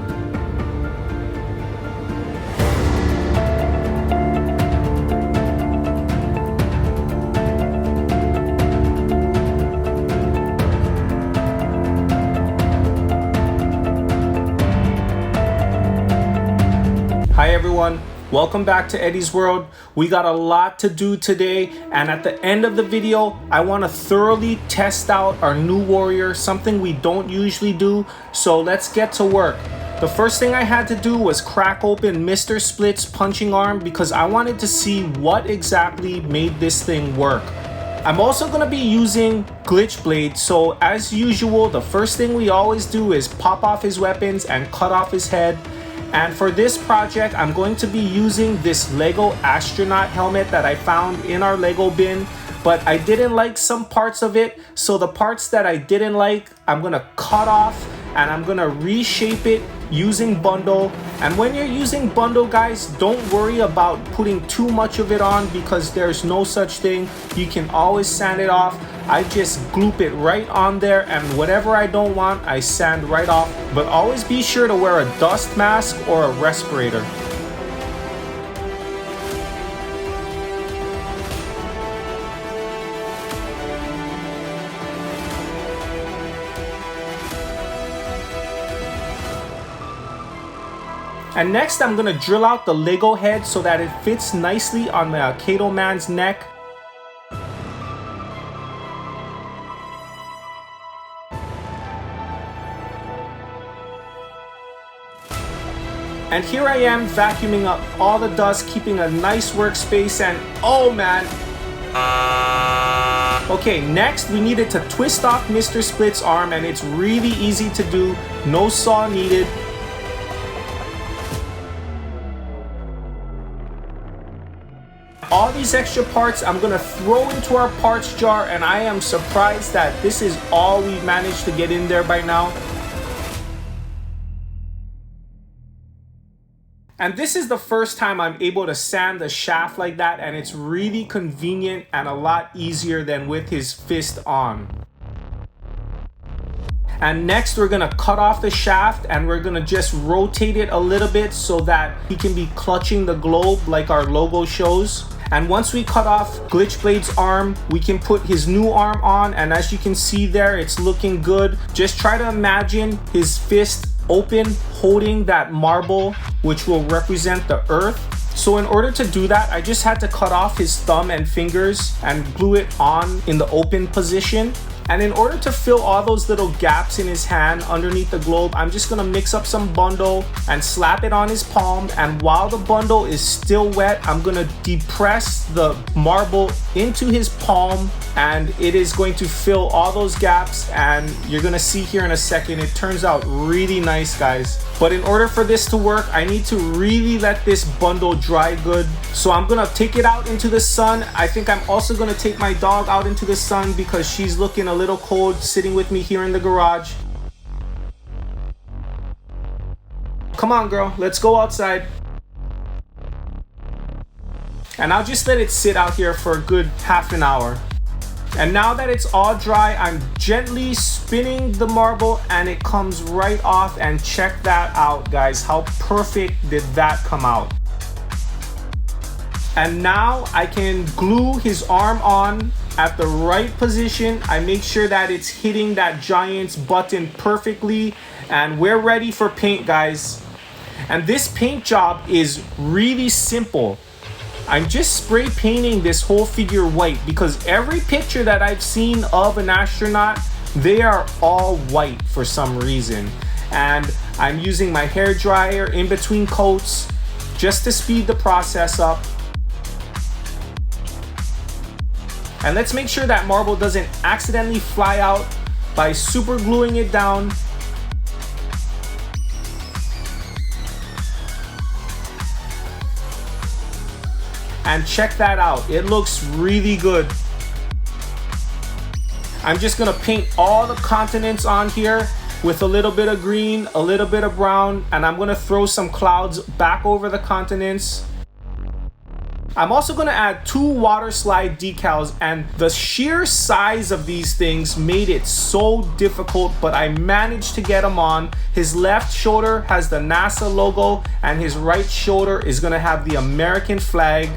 Hi everyone, welcome back to Eddie's World. We got a lot to do today, and at the end of the video, I want to thoroughly test out our new warrior, something we don't usually do, so let's get to work. The first thing I had to do was crack open Mr. Split's punching arm because I wanted to see what exactly made this thing work. I'm also going to be using Glitchblade, so as usual, the first thing we always do is pop off his weapons and cut off his head. And for this project, I'm going to be using this Lego astronaut helmet that I found in our Lego bin, but I didn't like some parts of it, so the parts that I didn't like, I'm gonna cut off and I'm gonna reshape it using bundle. And when you're using bundle, guys, don't worry about putting too much of it on because there's no such thing. You can always sand it off. I just gloop it right on there, and whatever I don't want, I sand right off. But always be sure to wear a dust mask or a respirator. And next, I'm gonna drill out the Lego head so that it fits nicely on my Akedo man's neck. And here I am vacuuming up all the dust, keeping a nice workspace, and oh man. Okay, next we needed to twist off Mr. Split's arm, and it's really easy to do, no saw needed. All these extra parts I'm gonna throw into our parts jar, and I am surprised that this is all we've managed to get in there by now. And this is the first time I'm able to sand the shaft like that, and it's really convenient and a lot easier than with his fist on. And next we're gonna cut off the shaft and we're gonna just rotate it a little bit so that he can be clutching the globe like our logo shows. And once we cut off Glitchblade's arm, we can put his new arm on, and as you can see there, it's looking good. Just try to imagine his fist open, holding that marble, which will represent the earth. So in order to do that, I just had to cut off his thumb and fingers and glue it on in the open position. And in order to fill all those little gaps in his hand underneath the globe, I'm just gonna mix up some bundle and slap it on his palm. And while the bundle is still wet, I'm gonna depress the marble into his palm, and it is going to fill all those gaps. And you're gonna see here in a second, it turns out really nice, guys. But in order for this to work, I need to really let this bundle dry good. So I'm gonna take it out into the sun. I think I'm also gonna take my dog out into the sun because she's looking a little cold sitting with me here in the garage. Come on, girl, let's go outside. And I'll just let it sit out here for a good half an hour. And now that it's all dry, I'm gently spinning the marble and it comes right off. And check that out, guys. How perfect did that come out? And now I can glue his arm on at the right position. I make sure that it's hitting that giant's button perfectly. And we're ready for paint, guys. And this paint job is really simple. I'm just spray painting this whole figure white because every picture that I've seen of an astronaut, they are all white for some reason. And I'm using my hair dryer in between coats just to speed the process up. And let's make sure that marble doesn't accidentally fly out by super gluing it down. And check that out, it looks really good. I'm just gonna paint all the continents on here with a little bit of green, a little bit of brown, and I'm gonna throw some clouds back over the continents. I'm also gonna add 2 water slide decals, and the sheer size of these things made it so difficult, but I managed to get them on. His left shoulder has the NASA logo, and his right shoulder is gonna have the American flag.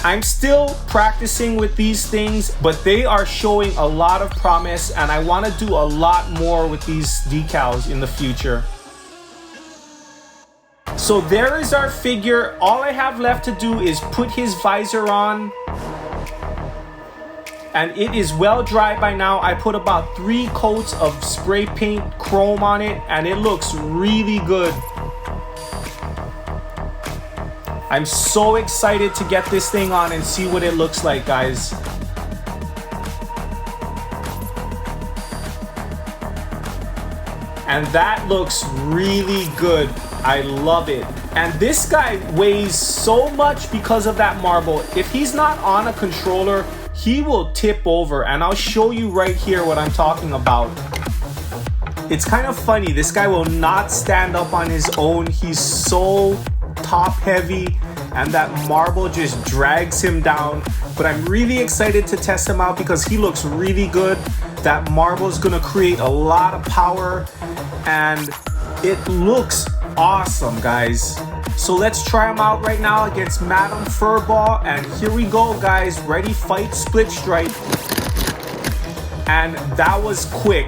I'm still practicing with these things, but they are showing a lot of promise, and I wanna do a lot more with these decals in the future. So there is our figure. All I have left to do is put his visor on. And it is well dry by now. I put about 3 coats of spray paint chrome on it, and it looks really good. I'm so excited to get this thing on and see what it looks like, guys. And that looks really good. I love it. And this guy weighs so much because of that marble. If he's not on a controller, he will tip over, and I'll show you right here what I'm talking about. It's kind of funny, this guy will not stand up on his own. He's so top heavy, and that marble just drags him down. But I'm really excited to test him out because he looks really good. That marble is gonna create a lot of power, and it looks awesome, guys. So let's try him out right now against Madam Furball, and here we go, guys. Ready, fight, split strike. And that was quick.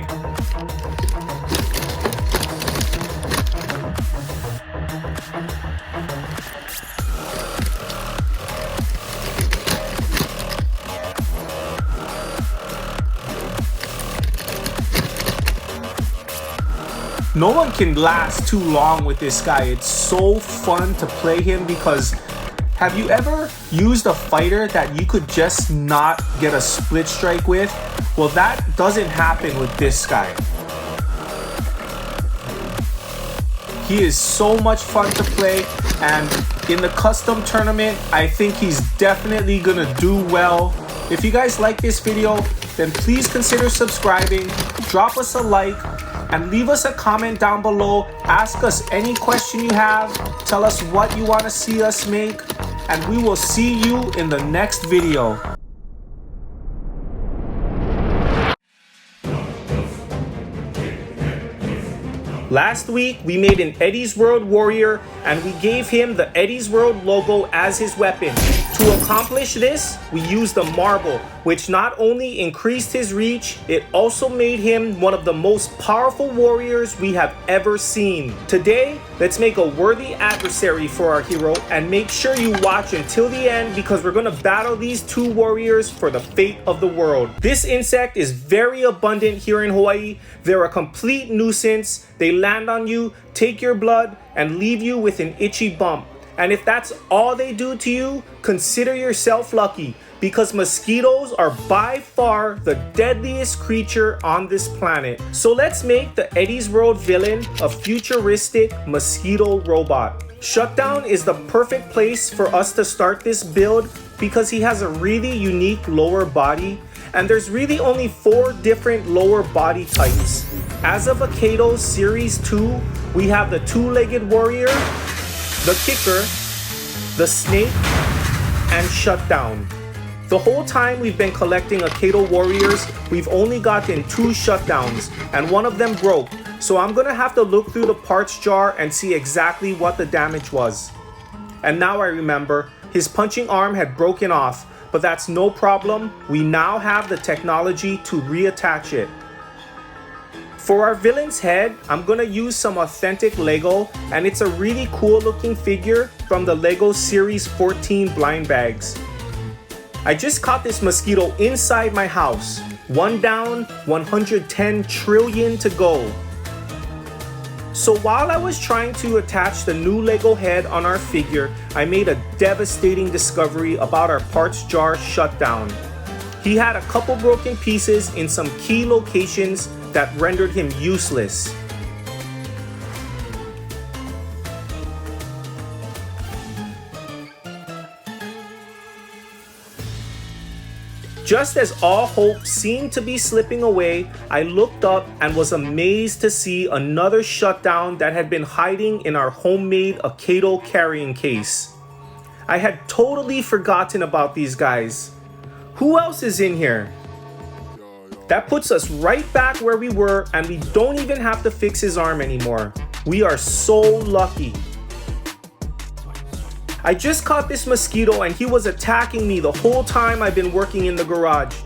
No one can last too long with this guy. It's so fun to play him because have you ever used a fighter that you could just not get a split strike with? Well, that doesn't happen with this guy. He is so much fun to play, and in the custom tournament, I think he's definitely gonna do well. If you guys like this video, then please consider subscribing, drop us a like, and leave us a comment down below. Ask us any question you have, tell us what you want to see us make, and we will see you in the next video. Last week, we made an Eddie's World Warrior and we gave him the Eddie's World logo as his weapon. To accomplish this, we used the marble, which not only increased his reach, it also made him one of the most powerful warriors we have ever seen. Today, let's make a worthy adversary for our hero and make sure you watch until the end because we're gonna battle these two warriors for the fate of the world. This insect is very abundant here in Hawaii. They're a complete nuisance. They land on you, take your blood, and leave you with an itchy bump. And if that's all they do to you, consider yourself lucky because mosquitoes are by far the deadliest creature on this planet. So let's make the Eddie's World villain a futuristic mosquito robot. Shutdown is the perfect place for us to start this build because he has a really unique lower body and there's really only 4 different lower body types. As of Akedo Series 2, we have the two-legged warrior, the kicker, the snake, and shutdown. The whole time we've been collecting Akedo Warriors, we've only gotten 2 shutdowns, and one of them broke. So I'm gonna have to look through the parts jar and see exactly what the damage was. And now I remember, his punching arm had broken off, but that's no problem. We now have the technology to reattach it. For our villain's head, I'm gonna use some authentic Lego, and it's a really cool looking figure from the Lego Series 14 blind bags. I just caught this mosquito inside my house. 1 down, 110 trillion to go. So while I was trying to attach the new Lego head on our figure, I made a devastating discovery about our parts jar shutdown. He had a couple broken pieces in some key locations that rendered him useless. Just as all hope seemed to be slipping away, I looked up and was amazed to see another shutdown that had been hiding in our homemade Akedo carrying case. I had totally forgotten about these guys. Who else is in here? That puts us right back where we were and we don't even have to fix his arm anymore. We are so lucky. I just caught this mosquito and he was attacking me the whole time I've been working in the garage.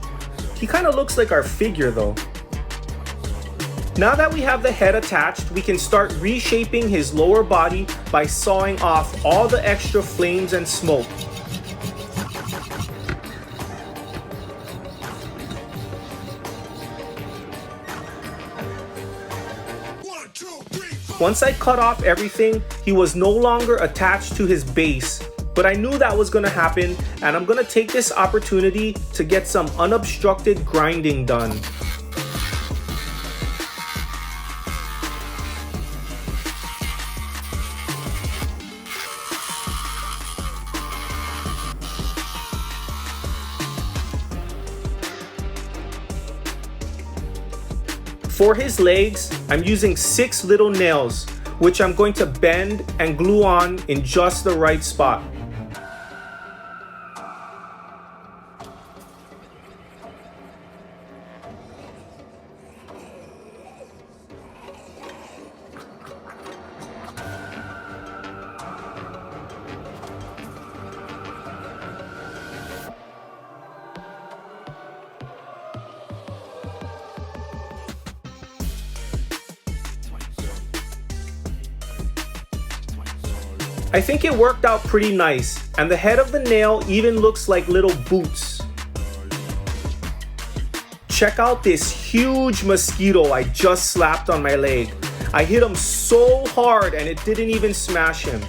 He kind of looks like our figure though. Now that we have the head attached, we can start reshaping his lower body by sawing off all the extra flames and smoke. Once I cut off everything, he was no longer attached to his base, but I knew that was gonna happen and I'm gonna take this opportunity to get some unobstructed grinding done. For his legs, I'm using 6 little nails, which I'm going to bend and glue on in just the right spot. I think it worked out pretty nice, and the head of the nail even looks like little boots. Check out this huge mosquito I just slapped on my leg. I hit him so hard and it didn't even smash him.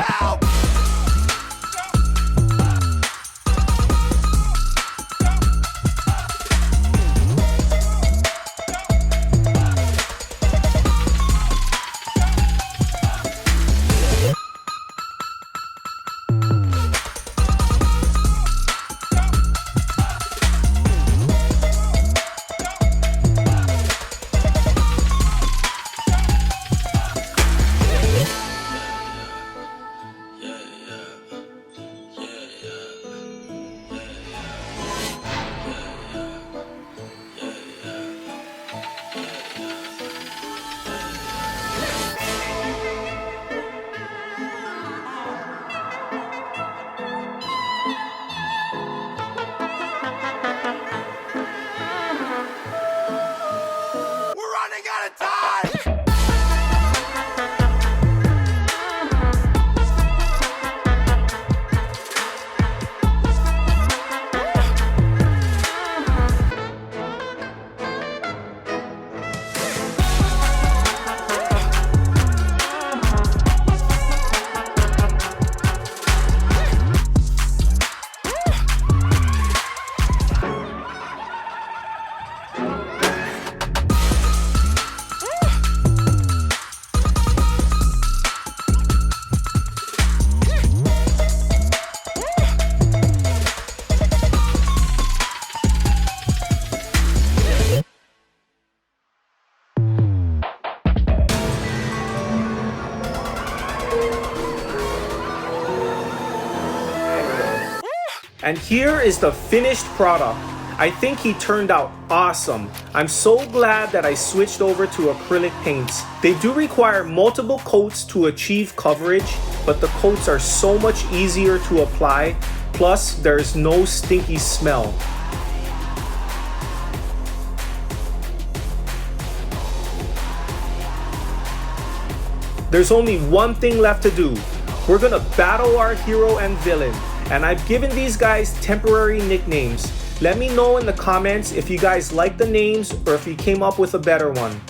help. We're running out of time! And here is the finished product. I think he turned out awesome. I'm so glad that I switched over to acrylic paints. They do require multiple coats to achieve coverage, but the coats are so much easier to apply. Plus, there's no stinky smell. There's only one thing left to do. We're gonna battle our hero and villain. And I've given these guys temporary nicknames. Let me know in the comments if you guys like the names or if you came up with a better one.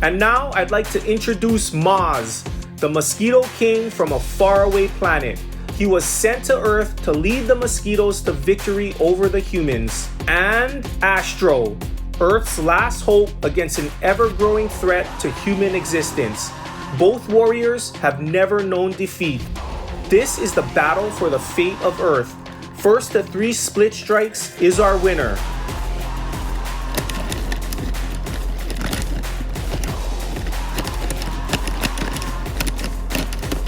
And now I'd like to introduce Mozz, the Mosquito King from a faraway planet. He was sent to Earth to lead the mosquitoes to victory over the humans. And Astro, Earth's last hope against an ever-growing threat to human existence. Both warriors have never known defeat. This is the battle for the fate of Earth. First to 3 split strikes is our winner.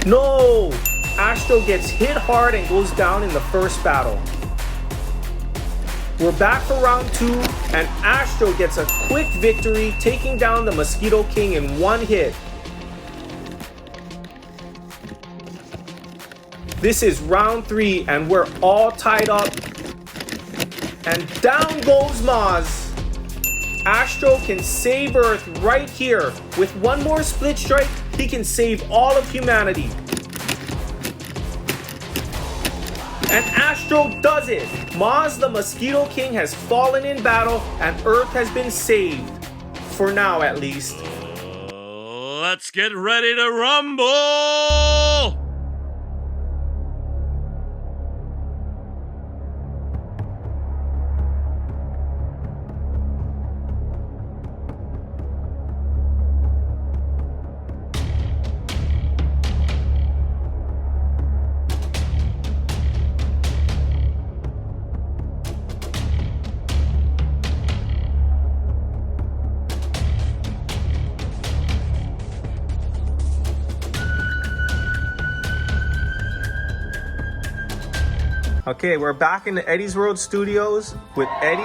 No! Astro gets hit hard and goes down in the first battle. We're back for round 2, and Astro gets a quick victory, taking down the Mosquito King in one hit. This is round 3 and we're all tied up. And down goes Mozz. Astro can save Earth right here. With one more split strike, he can save all of humanity. And Astro does it. Mozz the Mosquito King has fallen in battle and Earth has been saved. For now at least. Let's get ready to rumble! Okay, we're back in the Eddie's World Studios with Eddie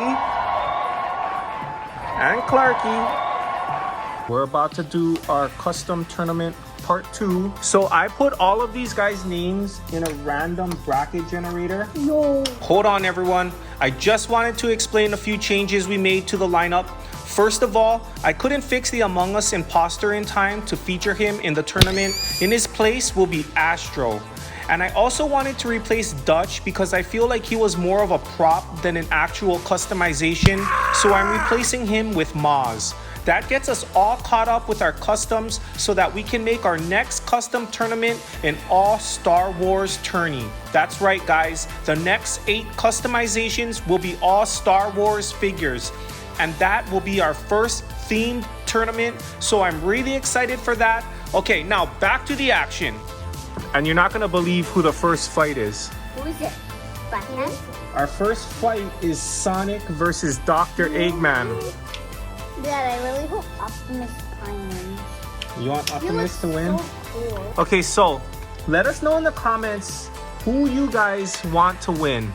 and Clarky. We're about to do our custom tournament part 2. So I put all of these guys' names in a random bracket generator. No. Hold on everyone. I just wanted to explain a few changes we made to the lineup. First of all, I couldn't fix the Among Us imposter in time to feature him in the tournament. In his place will be Astro. And I also wanted to replace Dutch because I feel like he was more of a prop than an actual customization, so I'm replacing him with Mozz. That gets us all caught up with our customs so that we can make our next custom tournament an all Star Wars tourney. That's right, guys. The next 8 customizations will be all Star Wars figures. And that will be our first themed tournament. So I'm really excited for that. Okay, now back to the action. And you're not gonna believe who the first fight is. Who is it? Batman? Our first fight is Sonic versus Dr. Eggman. Dad, I really hope Optimus Prime wins. You want He Optimus to looks win? so cool. Okay, so let us know in the comments who you guys want to win.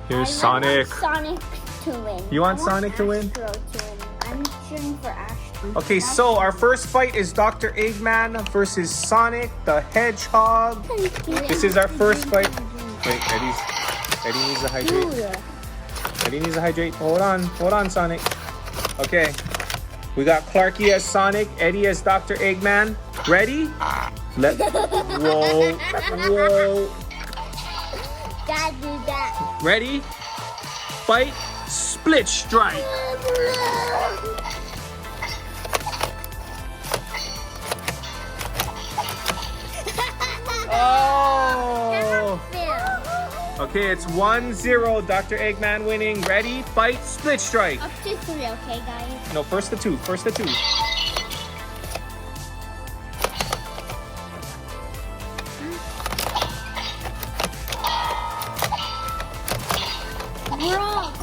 Here's Sonic. I want Sonic to win. You want I Sonic to win? Astro to win. I'm cheering for Astro. Okay, so our first fight is Dr. Eggman versus Sonic the Hedgehog. This is our first fight. Wait, Eddie needs to hydrate. Dude. Eddie needs to hydrate. Hold on, Sonic. Okay, we got Clarky as Sonic, Eddie as Dr. Eggman. Ready? Whoa. Dad, do that. Ready? Fight. Split strike. Oh. Okay, it's 1-0. Dr. Eggman winning. Ready? Fight. Split strike. Up to 3, okay, guys? No, first to 2. Bro,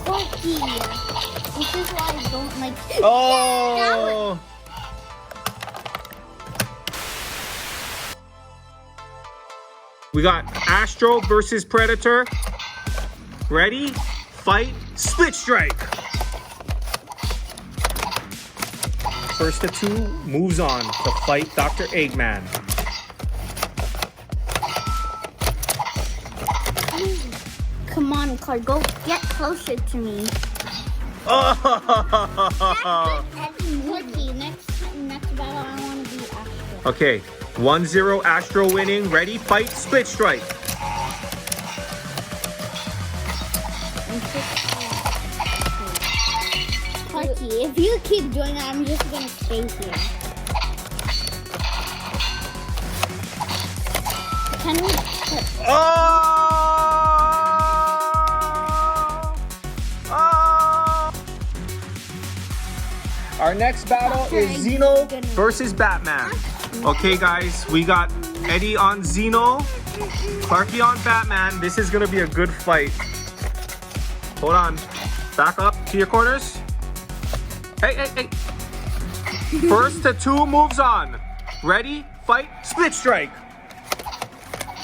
Corky. This is why I don't like. Oh. We got Astro versus Predator. Ready? Fight. Split strike. First to 2 moves on to fight Dr. Eggman. Come on, Car, go get closer to me. Oh. Corky, next battle I want to be Astro. Okay, 1-0 Astro winning. Ready? Fight. Split strike. Corky, if you keep doing that, I'm just gonna stay here. Can we? Oh! Our next battle is Xeno versus Batman. Okay, guys, we got Eddie on Xeno, Clarky on Batman. This is gonna be a good fight. Hold on. Back up to your corners. Hey. First to 2 moves on. Ready? Fight. Split strike.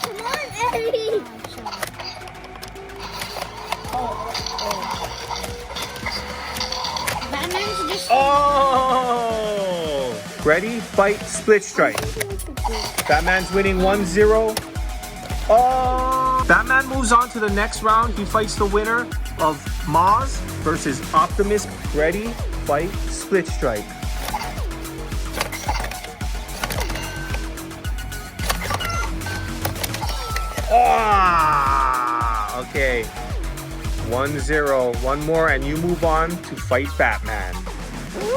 Come on, Eddie. Batman's just. Oh! Ready? Fight. Split strike. Batman's winning 1-0. Oh! Batman moves on to the next round. He fights the winner of Mozz versus Optimus. Ready? Fight. Split strike. Ah! Okay. 1-0. One more and you move on to fight Batman.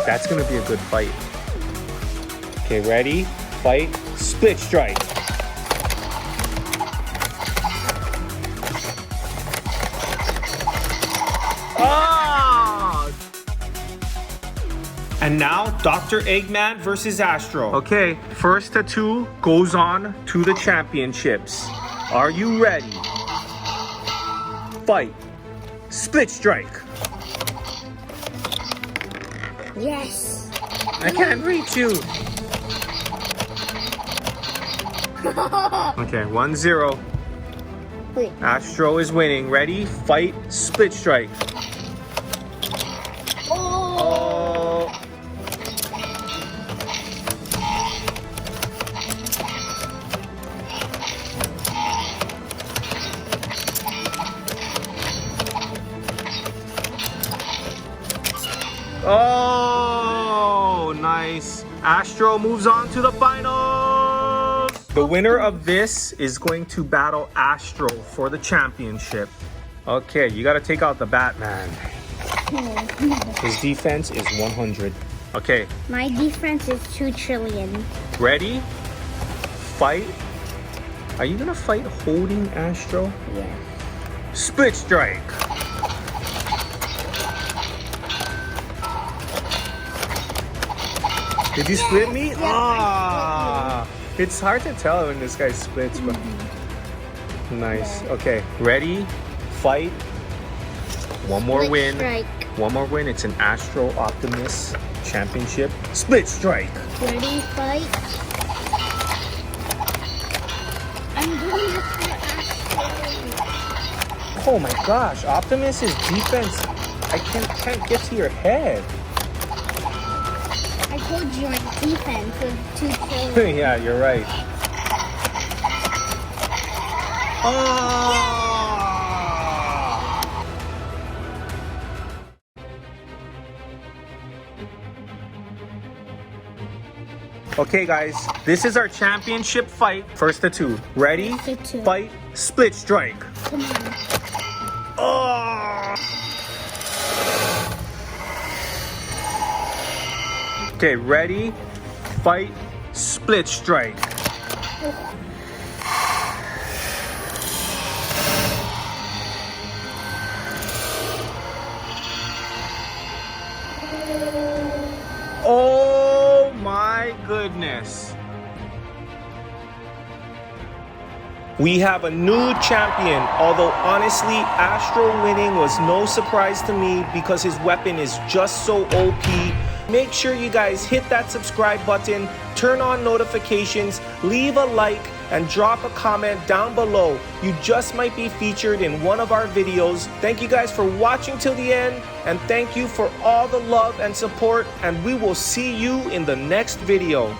That's gonna be a good fight. Okay, ready? Fight. Split strike. Ah! And now, Dr. Eggman versus Astro. Okay, first to 2 goes on to the championships. Are you ready? Fight. Split strike. Yes. I can't reach you. Okay, 1-0. Wait. Astro is winning. Ready? Fight. Split strike. Oh. Oh. Oh, nice. Astro moves on to the finals. The winner of this is going to battle Astro for the championship. Okay, you got to take out the Batman. His defense is 100. Okay, My defense is 2 trillion. ready? Fight. Are you gonna fight holding Astro? Yes. Split strike. Did you split me? Ah, it's hard to tell when this guy splits, but nice. Okay, ready? Fight. One more Split win. strike. One more win. It's an Astro Optimus Championship. Split strike. Ready, fight. I'm going after Astro. Oh my gosh, Optimus's defense. I can't get to your head. I told you my defense was 2 trillion. Yeah, you're right. Oh! Okay, guys, this is our championship fight. First to 2. Ready? First to 2. Fight. Split strike. Come on. Oh! Okay, ready? Fight. Split strike. Oh my goodness. We have a new champion, although honestly, Astro winning was no surprise to me because his weapon is just so OP. Make sure you guys hit that subscribe button, turn on notifications, leave a like, and drop a comment down below. You just might be featured in one of our videos. Thank you guys for watching till the end, and thank you for all the love and support, and we will see you in the next video.